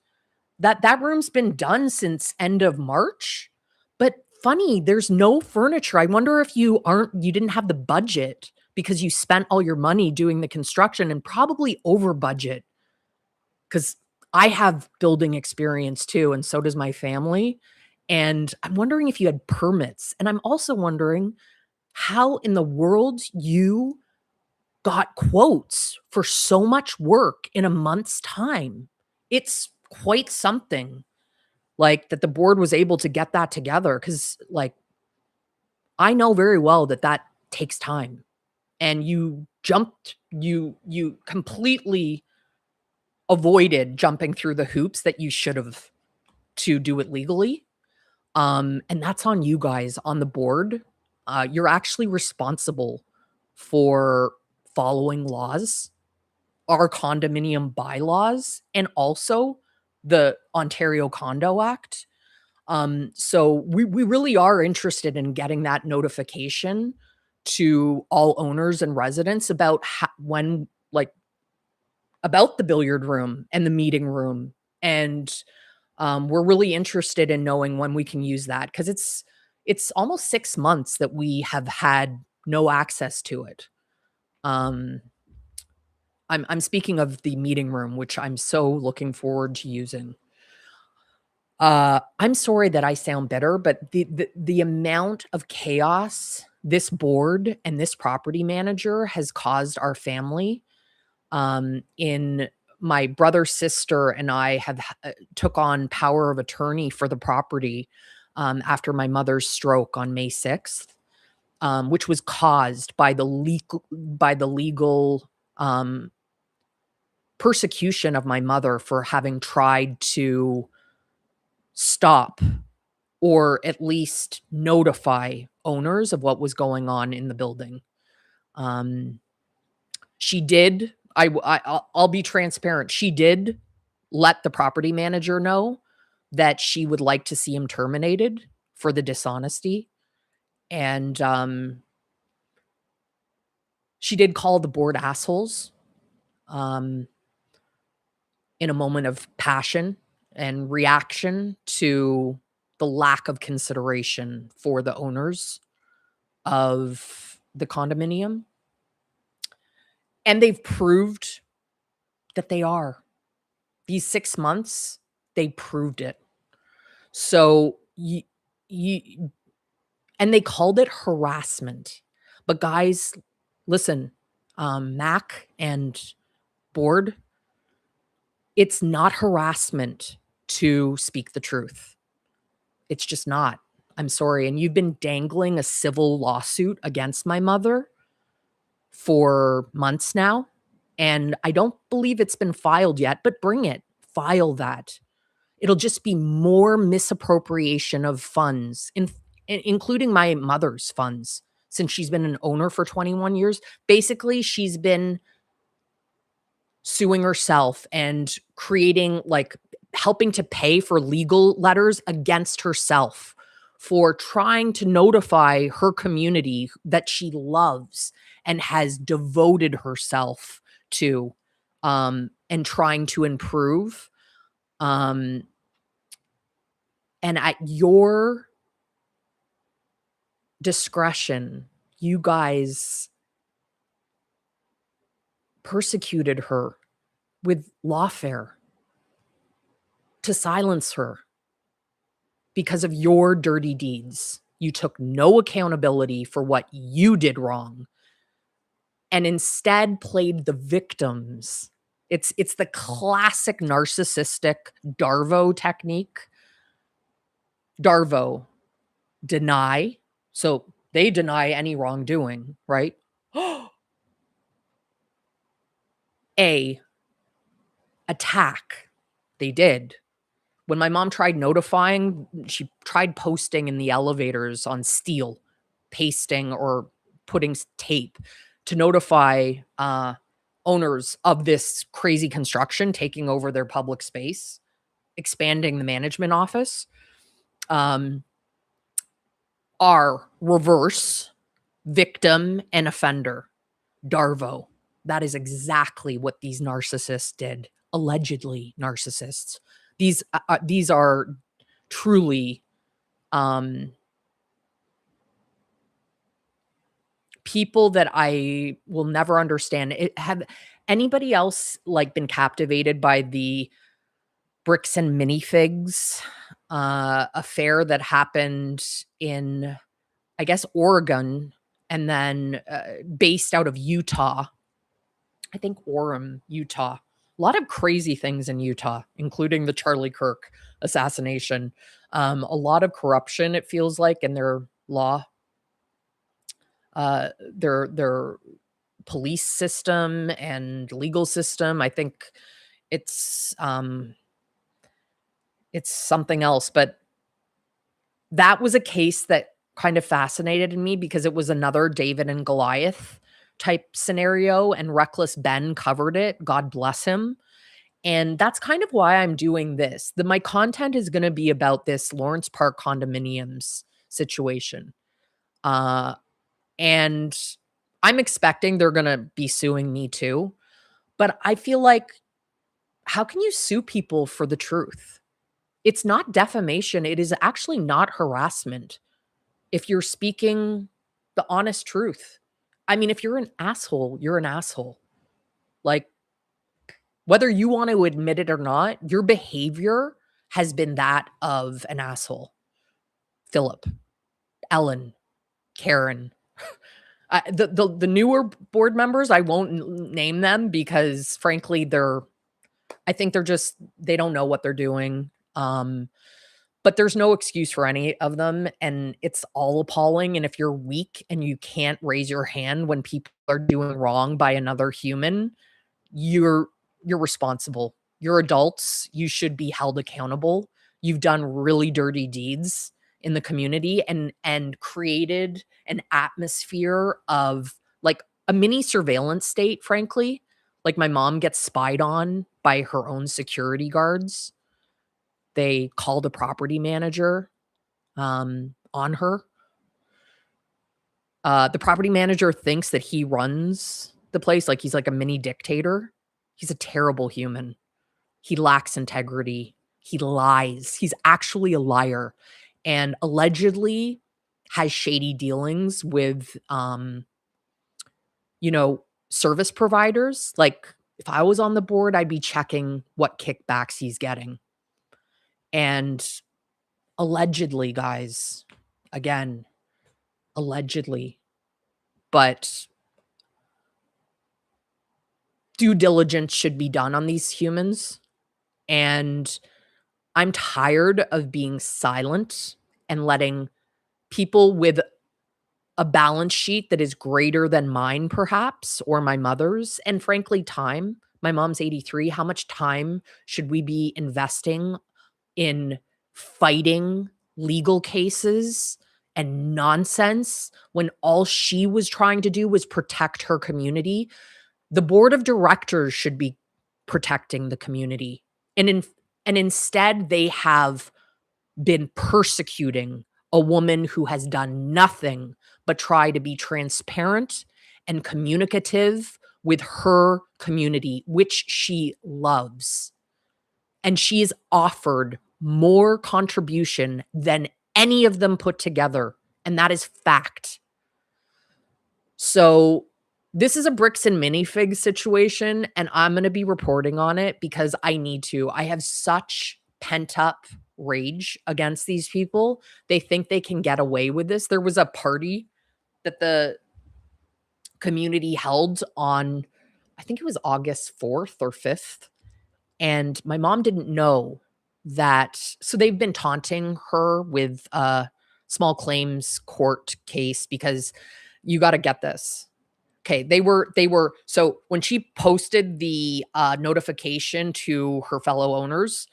That room's been done since end of March, but funny, there's no furniture. I wonder if you didn't have the budget because you spent all your money doing the construction and probably over budget. Because I have building experience too, and so does my family, and I'm wondering if you had permits, and I'm also wondering how in the world you got quotes for so much work in a month's time. It's quite something, like, that the board was able to get that together. Because, like, I know very well that that takes time, and you completely avoided jumping through the hoops that you should have to do it legally, and that's on you guys on the board. You're actually responsible for following laws, our condominium bylaws, and also the Ontario Condo Act. So we really are interested in getting that notification to all owners and residents about when, like, about the billiard room and the meeting room, and we're really interested in knowing when we can use that because it's almost 6 months that we have had no access to it. Um, I'm speaking of the meeting room, which I'm so looking forward to using. I'm sorry that I sound bitter, but the amount of chaos this board and this property manager has caused our family, in my brother, sister, and I have took on power of attorney for the property, after my mother's stroke on May 6th, which was caused by the legal, persecution of my mother for having tried to stop or at least notify owners of what was going on in the building. Um, she did. I'll be transparent. She did let the property manager know that she would like to see him terminated for the dishonesty, and she did call the board assholes, um, in a moment of passion and reaction to the lack of consideration for the owners of the condominium, and they've proved that they are. These 6 months, they proved it. So, you, you and they called it harassment. But guys, listen, Mac and board, it's not harassment to speak the truth. It's just not. I'm sorry. And you've been dangling a civil lawsuit against my mother for months now. And I don't believe it's been filed yet, but bring it. File that. It'll just be more misappropriation of funds, including my mother's funds, since she's been an owner for 21 years. Basically, she's been suing herself and creating, like, helping to pay for legal letters against herself for trying to notify her community that she loves and has devoted herself to, and trying to improve. Um, and at your discretion, you guys persecuted her with lawfare to silence her because of your dirty deeds. You took no accountability for what you did wrong and instead played the victims. It's the classic narcissistic Darvo technique. Darvo, deny. So they deny any wrongdoing, right? A, attack. They did. When my mom tried notifying, she tried posting in the elevators on steel, pasting or putting tape to notify owners of this crazy construction taking over their public space, expanding the management office. Are reverse victim and offender. Darvo. That is exactly what these narcissists did. Allegedly narcissists. These are truly people that I will never understand. Have anybody else, like, been captivated by the bricks and minifigs affair that happened in, I guess, Oregon, and then based out of Utah? I think Orem, Utah. A lot of crazy things in Utah, including the Charlie Kirk assassination. A lot of corruption, it feels like, in their law, their police system and legal system. I think it's something else, but that was a case that kind of fascinated me because it was another David and Goliath type scenario, and Reckless Ben covered it. God bless him. And that's kind of why I'm doing this. My content is going to be about this Lawrence Park condominiums situation. And I'm expecting they're going to be suing me too. But I feel like, how can you sue people for the truth? It's not defamation. It is actually not harassment if you're speaking the honest truth. I mean, if you're an asshole, you're an asshole. Like, whether you want to admit it or not, your behavior has been that of an asshole. Philip, Ellen, Karen. The newer board members, I won't name them because frankly, I think they don't know what they're doing. But there's no excuse for any of them, and it's all appalling. And if you're weak and you can't raise your hand when people are doing wrong by another human, you're responsible. You're adults. You should be held accountable. You've done really dirty deeds in the community and created an atmosphere of, like, a mini surveillance state, frankly. Like, my mom gets spied on by her own security guards. They called a property manager on her. The property manager thinks that he runs the place, like he's like a mini dictator. He's a terrible human. He lacks integrity. He lies. He's actually a liar, and allegedly has shady dealings with, service providers. Like, if I was on the board, I'd be checking what kickbacks he's getting. And Allegedly, guys. Again, allegedly. But due diligence should be done on these humans. And I'm tired of being silent and letting people with a balance sheet that is greater than mine, perhaps, or my mother's, and frankly, time. My mom's 83. How much time should we be investing in fighting legal cases and nonsense when all she was trying to do was protect her community? The board of directors should be protecting the community. And instead they have been persecuting a woman who has done nothing but try to be transparent and communicative with her community, which she loves. And she is offered more contribution than any of them put together. And that is fact. So this is a bricks and minifigs situation, and I'm going to be reporting on it because I need to. I have such pent up rage against these people. They think they can get away with this. There was a party that the community held on, I think it was August 4th or 5th. And my mom didn't know that. So they've been taunting her with a small claims court case because you got to get this. Okay, they were so when she posted the notification to her fellow owners,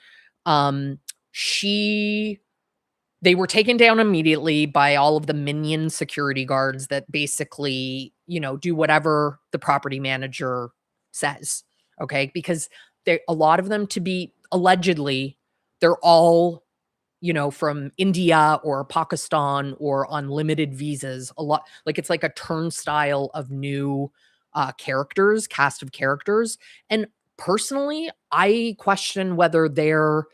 um, she they were taken down immediately by all of the minion security guards that basically, do whatever the property manager says. Okay, because they a lot of them to be allegedly, they're all from India or Pakistan or on limited visas. A lot like it's like a turnstile of new characters, cast of characters. And personally, I question whether they're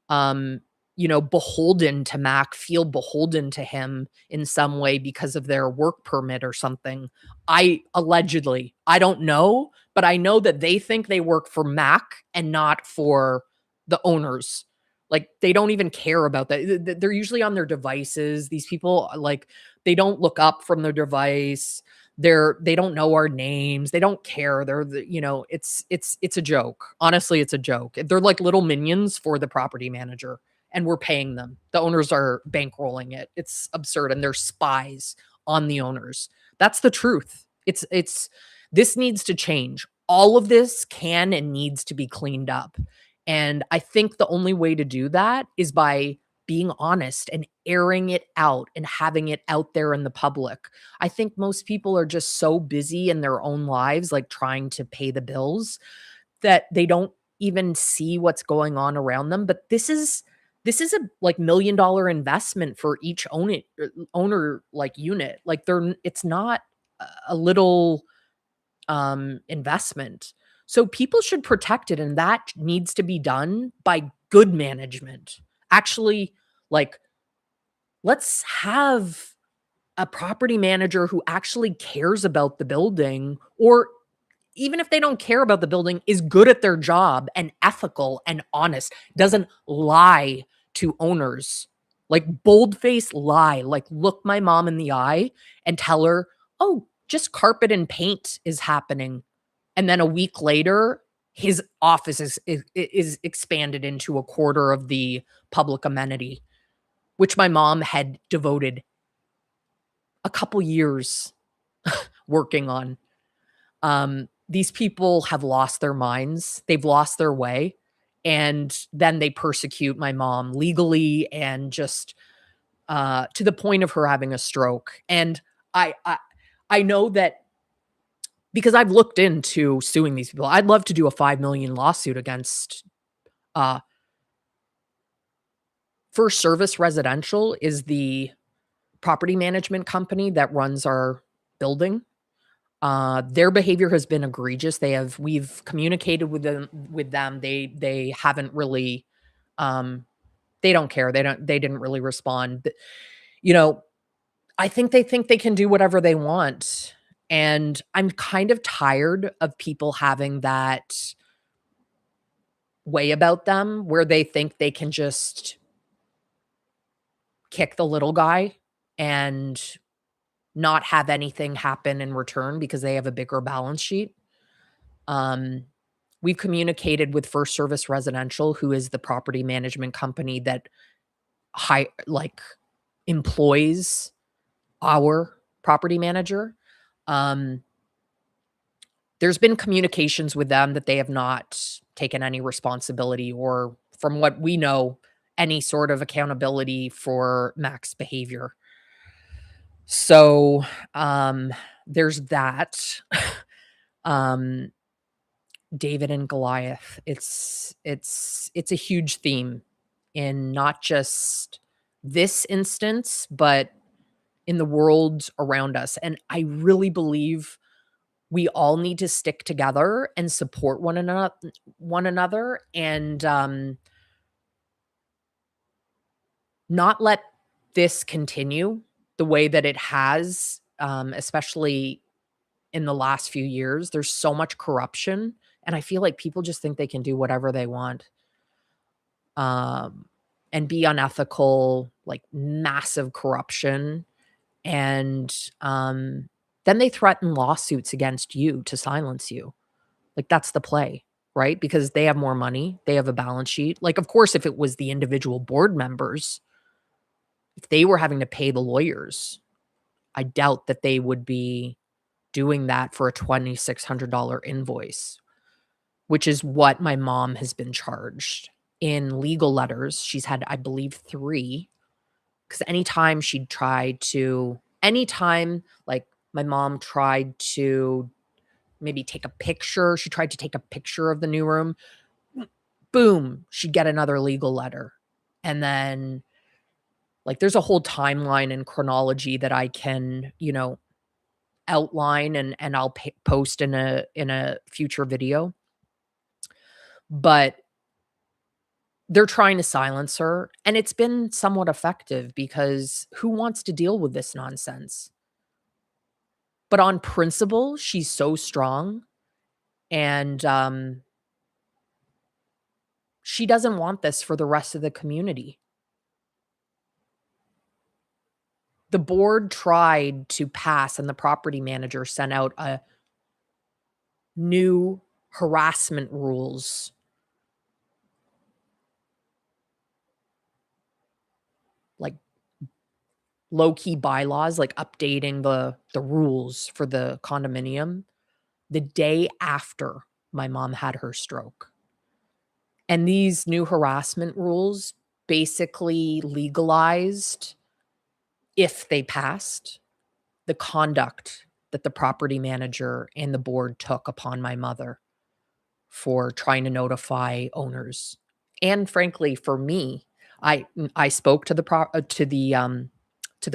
um, beholden to Mac, feel beholden to him in some way because of their work permit or something. I don't know, but I know that they think they work for Mac and not for the owners. Like they don't even care about that. They're usually on their devices. These people like they don't look up from their device. They don't know our names. They don't care. It's a joke. Honestly, it's a joke. They're like little minions for the property manager and we're paying them. The owners are bankrolling it. It's absurd and they're spies on the owners. That's the truth. It's this needs to change. All of this can and needs to be cleaned up. And I think the only way to do that is by being honest and airing it out and having it out there in the public. I think most people are just so busy in their own lives, like trying to pay the bills, that they don't even see what's going on around them. But this is a like $1 million investment for each owner like unit. Like it's not a little investment. So people should protect it, and that needs to be done by good management. Actually, like let's have a property manager who actually cares about the building, or even if they don't care about the building, is good at their job and ethical and honest, doesn't lie to owners. Like bold-faced lie, like look my mom in the eye and tell her, "Oh, just carpet and paint is happening." And then a week later, his office is expanded into a quarter of the public amenity, which my mom had devoted a couple years working on. These people have lost their minds. They've lost their way. And then they persecute my mom legally and just to the point of her having a stroke. And I know that because I've looked into suing these people. I'd love to do a 5 million lawsuit against uh First Service Residential is the property management company that runs our building. Their behavior has been egregious. We've communicated with them. They haven't really they don't care. They didn't really respond. You know, I think they can do whatever they want. And I'm kind of tired of people having that way about them where they think they can just kick the little guy and not have anything happen in return because they have a bigger balance sheet. Um, we've communicated with First Service Residential, who is the property management company that like employs our property manager. Um, there's been communications with them that they have not taken any responsibility or, from what we know, any sort of accountability for Mac's behavior. So, there's that. um, David and Goliath. It's a huge theme in not just this instance, but in the world around us. And I really believe we all need to stick together and support one another and not let this continue the way that it has, especially in the last few years. There's so much corruption, and I feel like people just think they can do whatever they want, um, and be unethical, like massive corruption, and then they threaten lawsuits against you to silence you. Like, that's the play, right? Because they have more money, they have a balance sheet. Like, of course, if it was the individual board members, if they were having to pay the lawyers, I doubt that they would be doing that for a $2,600 invoice, which is what my mom has been charged in legal letters. She's had, I believe, 3, because anytime, like, my mom tried to maybe take a picture, she tried to take a picture of the new room, boom, she'd get another legal letter. And then, like, there's a whole timeline and chronology that I can, outline and I'll post in a future video. But they're trying to silence her, and it's been somewhat effective because who wants to deal with this nonsense? But on principle, she's so strong, and she doesn't want this for the rest of the community. The board tried to pass, and the property manager sent out a new harassment rules, like low-key bylaws, like updating the rules for the condominium the day after my mom had her stroke. And these new harassment rules basically legalized, if they passed, the conduct that the property manager and the board took upon my mother for trying to notify owners. And frankly, for me, I spoke to the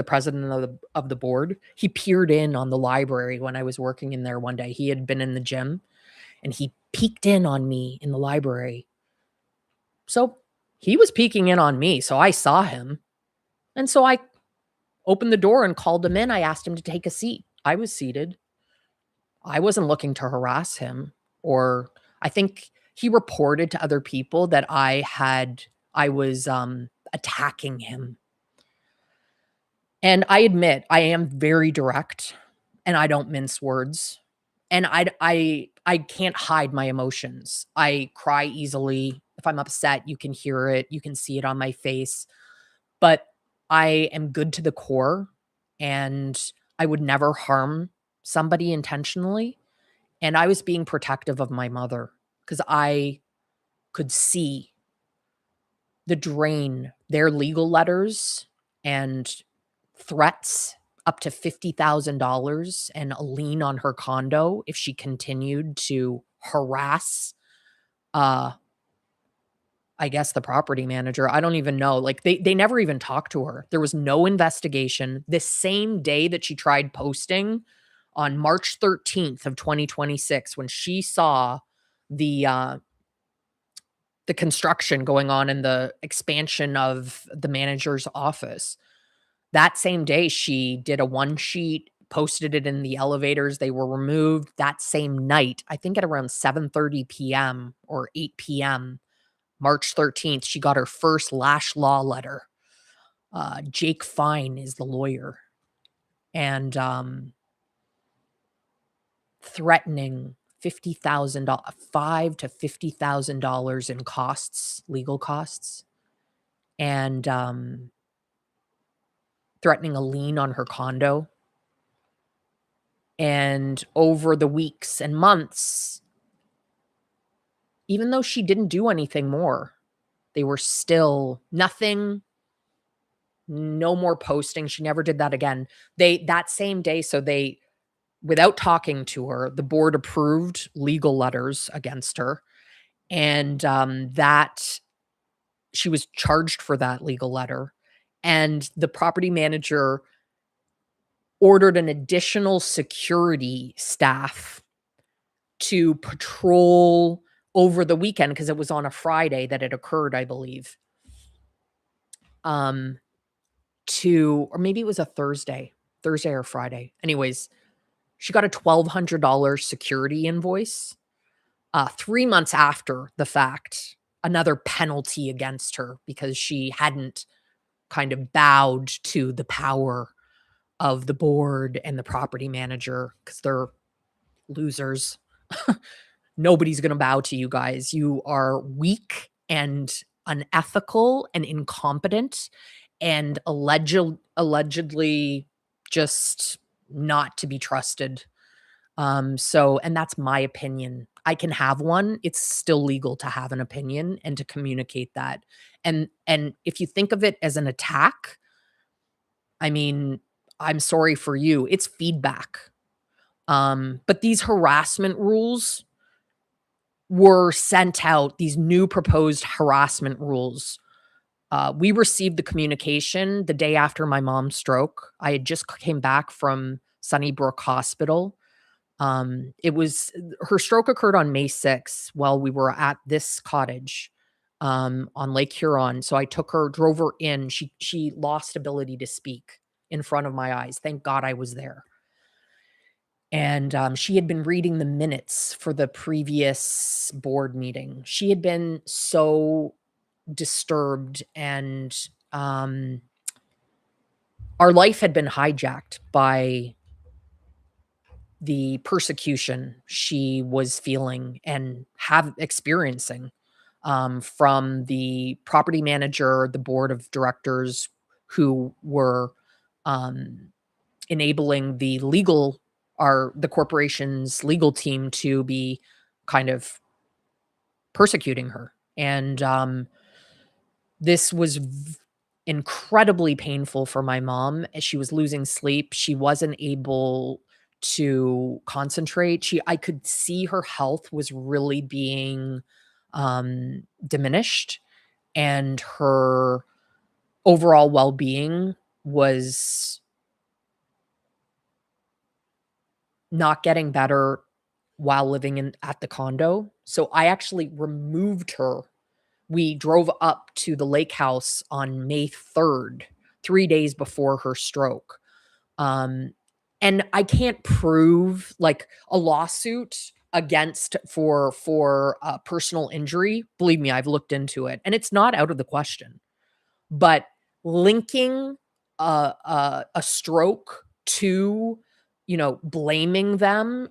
president of the board. He peered in on the library when I was working in there one day. He had been in the gym and he peeked in on me in the library. So he was peeking in on me, so I saw him. And so I opened the door and called him in. I asked him to take a seat. I was seated. I wasn't looking to harass him, or I think he reported to other people that I was attacking him. And I admit I am very direct and I don't mince words. And I can't hide my emotions. I cry easily. If I'm upset, you can hear it, you can see it on my face. But I am good to the core, and I would never harm somebody intentionally. And I was being protective of my mother because I could see the drain, their legal letters and threats up to $50,000 and a lien on her condo if she continued to harass, uh, I guess, the property manager. I don't even know. Like, they never even talked to her. There was no investigation. The same day that she tried posting, on March 13th of 2026, when she saw the construction going on in the expansion of the manager's office, that same day, she did a one sheet, posted it in the elevators. They were removed that same night. I think at around 7:30 PM or 8 PM, March 13th, she got her first lash law letter. Jake Fine is the lawyer, and threatening $50,000, $5 to $50,000 in costs, legal costs, and threatening a lien on her condo. And over the weeks and months, even though she didn't do anything more, they were still nothing, no more posting. She never did that again. That same day, so they, without talking to her, the board approved legal letters against her, and that she was charged for that legal letter. And the property manager ordered an additional security staff to patrol over the weekend, because it was on a Friday that it occurred, I believe. Or maybe it was a Thursday or Friday. Anyways, she got a $1,200 security invoice. 3 months after the fact, another penalty against her because she hadn't kind of bowed to the power of the board and the property manager, because they're losers. Nobody's going to bow to you guys. You are weak and unethical and incompetent and allegedly just not to be trusted. And that's my opinion. I can have one. It's still legal to have an opinion and to communicate that. And if you think of it as an attack, I mean, I'm sorry for you. It's feedback. But these harassment rules were sent out, these new proposed harassment rules. We received the communication the day after my mom's stroke. I had just came back from Sunnybrook Hospital. Her stroke occurred on May 6th while we were at this cottage on Lake Huron. So I drove her in. She lost ability to speak in front of my eyes. Thank God I was there. And she had been reading the minutes for the previous board meeting. She had been so disturbed, and our life had been hijacked by the persecution she was feeling and experiencing from the property manager, the board of directors, who were enabling the corporation's legal team to be kind of persecuting her. And this was incredibly painful for my mom, as she was losing sleep. She wasn't able to concentrate. I could see her health was really being diminished, and her overall well-being was not getting better while living at the condo. So I actually removed her. We drove up to the lake house on May 3rd, 3 days before her stroke. And I can't prove like a lawsuit against for personal injury. Believe me, I've looked into it, and it's not out of the question. But linking a stroke to, blaming them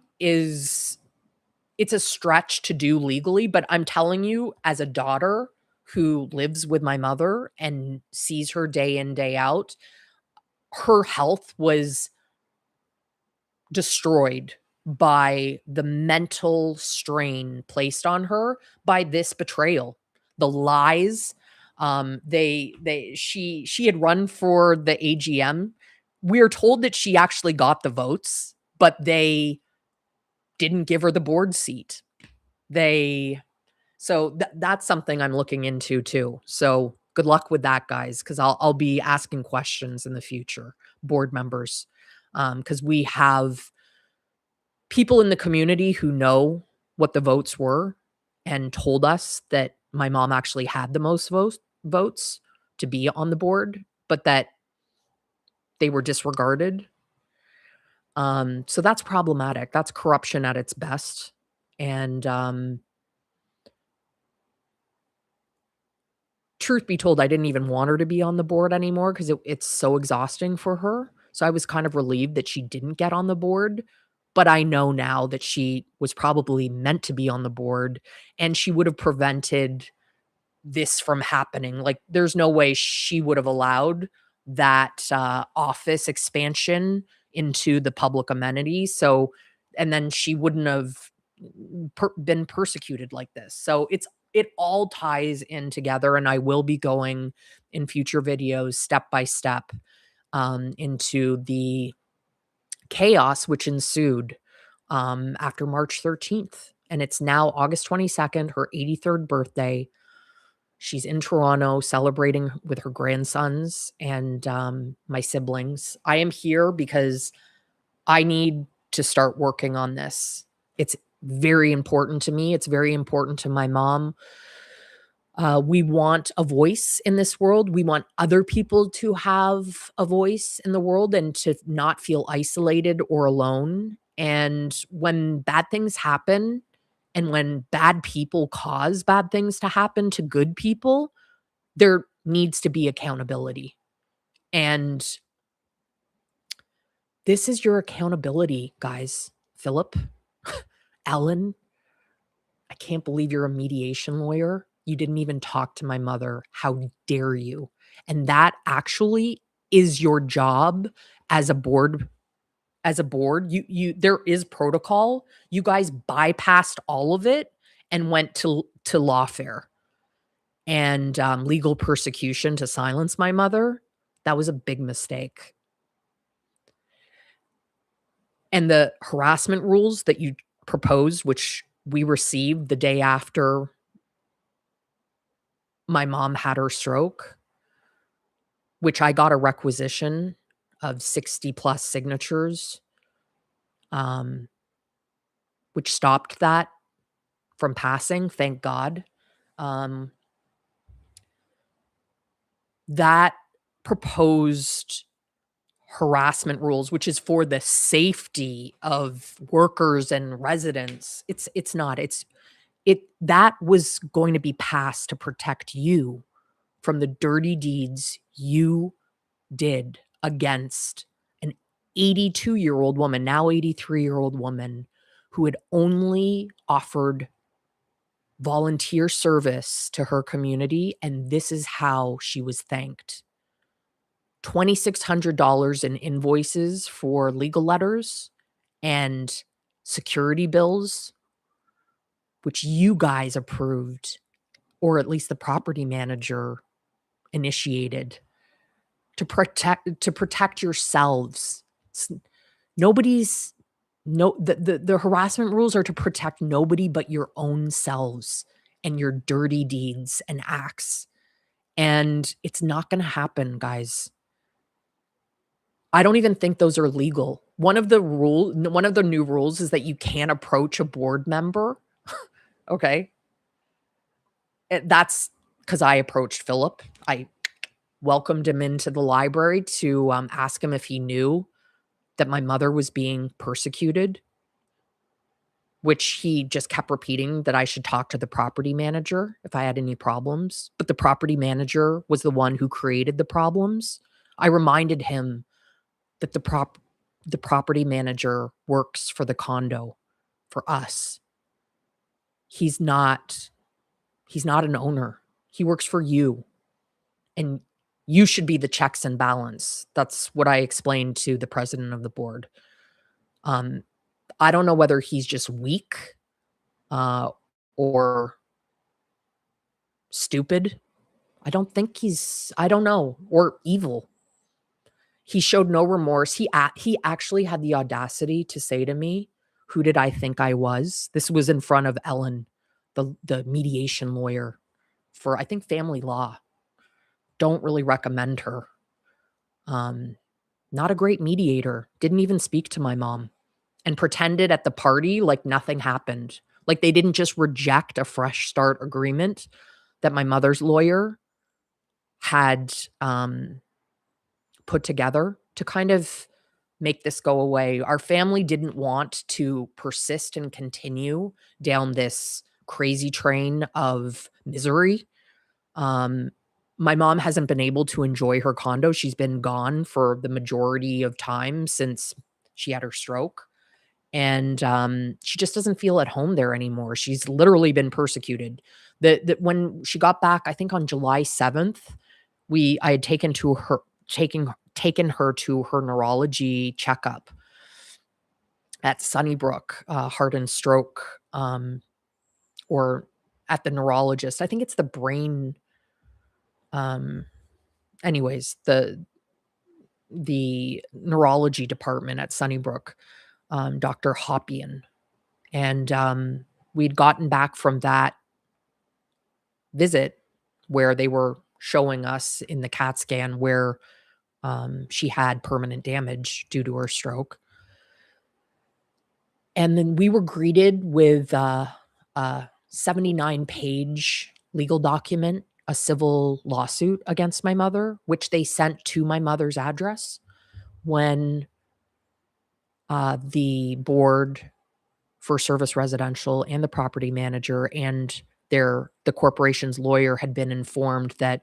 it's a stretch to do legally. But I'm telling you, as a daughter who lives with my mother and sees her day in, day out, her health was destroyed by the mental strain placed on her by this betrayal, the lies. She had run for the AGM. We're told that she actually got the votes, but they didn't give her the board seat. That's something I'm looking into too. So good luck with that, guys, because I'll be asking questions in the future, board members, because we have people in the community who know what the votes were and told us that my mom actually had the most votes to be on the board, but that they were disregarded. So that's problematic. That's corruption at its best. And truth be told, I didn't even want her to be on the board anymore because it's so exhausting for her. So I was kind of relieved that she didn't get on the board. But I know now that she was probably meant to be on the board and she would have prevented this from happening. Like, there's no way she would have allowed that office expansion into the public amenities. So, and then she wouldn't have been persecuted like this. So it all ties in together, and I will be going in future videos step by step into the chaos which ensued after March 13th. And it's now August 22nd, her 83rd birthday. She's in Toronto celebrating with her grandsons and my siblings. I am here because I need to start working on this. It's very important to me. It's very important to my mom. We want a voice in this world. We want other people to have a voice in the world and to not feel isolated or alone. And when bad things happen and when bad people cause bad things to happen to good people, there needs to be accountability. And this is your accountability, guys. Philip, Ellen, I can't believe you're a mediation lawyer. You didn't even talk to my mother. How dare you? And that actually is your job as a board. As a board, there is protocol. You guys bypassed all of it and went to lawfare and legal persecution to silence my mother. That was a big mistake. And the harassment rules that you proposed, which we received the day after my mom had her stroke, which I got a requisition of 60 plus signatures, which stopped that from passing, thank God. That proposed harassment rules, which is for the safety of workers and residents, it's not. That was going to be passed to protect you from the dirty deeds you did against an 82-year-old woman, now 83-year-old woman, who had only offered volunteer service to her community, and this is how she was thanked. $2,600 in invoices for legal letters and security bills, which you guys approved, or at least the property manager initiated to protect yourselves. Nobody's no the harassment rules are to protect nobody but your own selves and your dirty deeds and acts. And it's not going to happen, guys. I don't even think those are legal. One of the new rules is that you can't approach a board member. Okay. That's because I approached Philip. I welcomed him into the library to ask him if he knew that my mother was being persecuted, which he just kept repeating that I should talk to the property manager if I had any problems. But the property manager was the one who created the problems. I reminded him that the property manager works for the condo, for us. He's not an owner. He works for you. And you should be the checks and balance. That's what I explained to the president of the board. I don't know whether he's just weak or stupid. I don't know, or evil. He showed no remorse. He actually had the audacity to say to me, "Who did I think I was?" This was in front of Ellen, the mediation lawyer for, I think, family law. Don't really recommend her. Not a great mediator. Didn't even speak to my mom and pretended at the party like nothing happened. Like they didn't just reject a fresh start agreement that my mother's lawyer had put together to kind of make this go away. Our family didn't want to persist and continue down this crazy train of misery. My mom hasn't been able to enjoy her condo. She's been gone for the majority of time since she had her stroke. And she just doesn't feel at home there anymore. She's literally been persecuted. That when she got back, I think on July 7th, I had taken her to her neurology checkup at Sunnybrook, Heart and Stroke, or at the neurologist. I think it's the brain. Um, anyways, the neurology department at Sunnybrook, Dr. Hoppian, and we'd gotten back from that visit where they were showing us in the CAT scan where she had permanent damage due to her stroke. And then we were greeted with a 79-page legal document, a civil lawsuit against my mother, which they sent to my mother's address when the board for Service Residential and the property manager and the corporation's lawyer had been informed that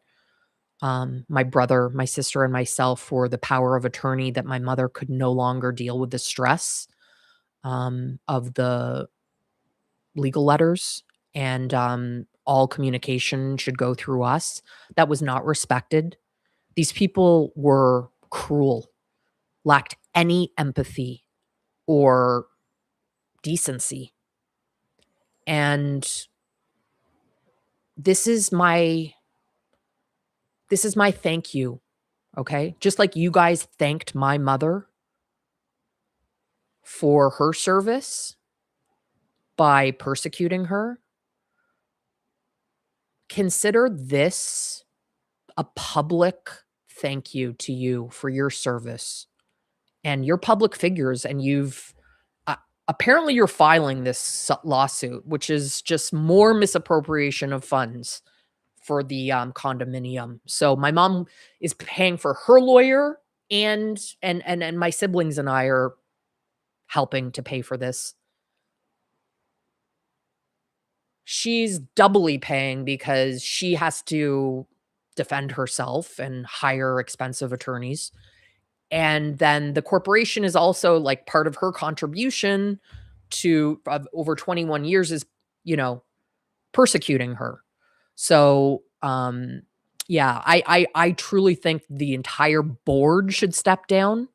my brother, my sister, and myself were the power of attorney, that my mother could no longer deal with the stress of the legal letters, and all communication should go through us. That was not respected. These people were cruel, lacked any empathy or decency. And this is my thank you, okay? Just like you guys thanked my mother for her service by persecuting her, consider this a public thank you to you for your service. And you're public figures, and apparently you're filing this lawsuit, which is just more misappropriation of funds for the condominium. So my mom is paying for her lawyer, and my siblings and I are helping to pay for this. She's doubly paying because she has to defend herself and hire expensive attorneys. And then the corporation is also, like, part of her contribution to of over 21 years is, persecuting her. So, yeah, I truly think the entire board should step down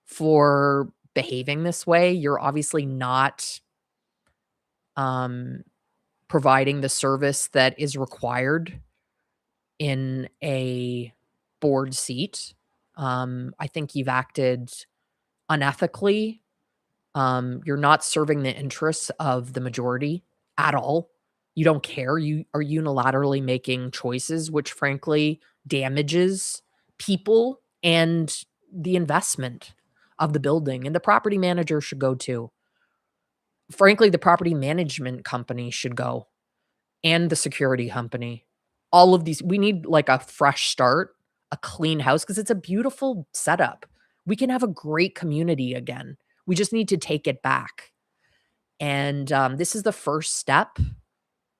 for behaving this way. You're obviously not um providing the service that is required in a board seat. I think you've acted unethically. You're not serving the interests of the majority at all. You don't care. You are unilaterally making choices, which frankly damages people and the investment of the building. And the property manager should go too. Frankly, the property management company should go, and the security company. All of these, we need like a fresh start, a clean house, because it's a beautiful setup. We can have a great community again. We just need to take it back. And this is the first step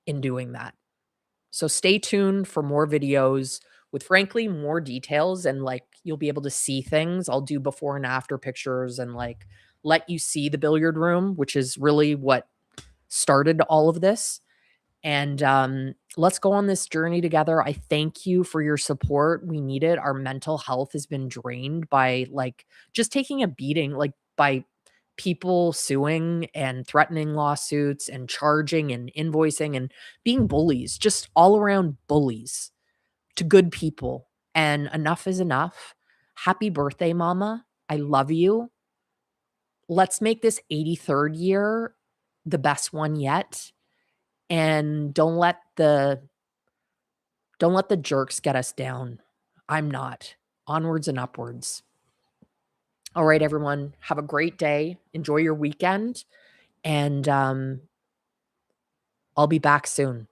in doing that. So stay tuned for more videos with frankly more details, and like you'll be able to see things. I'll do before and after pictures and like let you see the billiard room, which is really what started all of this. And let's go on this journey together. I thank you for your support. We need it. Our mental health has been drained by like just taking a beating, like by people suing and threatening lawsuits and charging and invoicing and being bullies, just all around bullies to good people. And enough is enough. Happy birthday, Mama. I love you. Let's make this 83rd year the best one yet. And don't let the jerks get us down. I'm not. Onwards and upwards. All right, everyone. Have a great day. Enjoy your weekend. And I'll be back soon.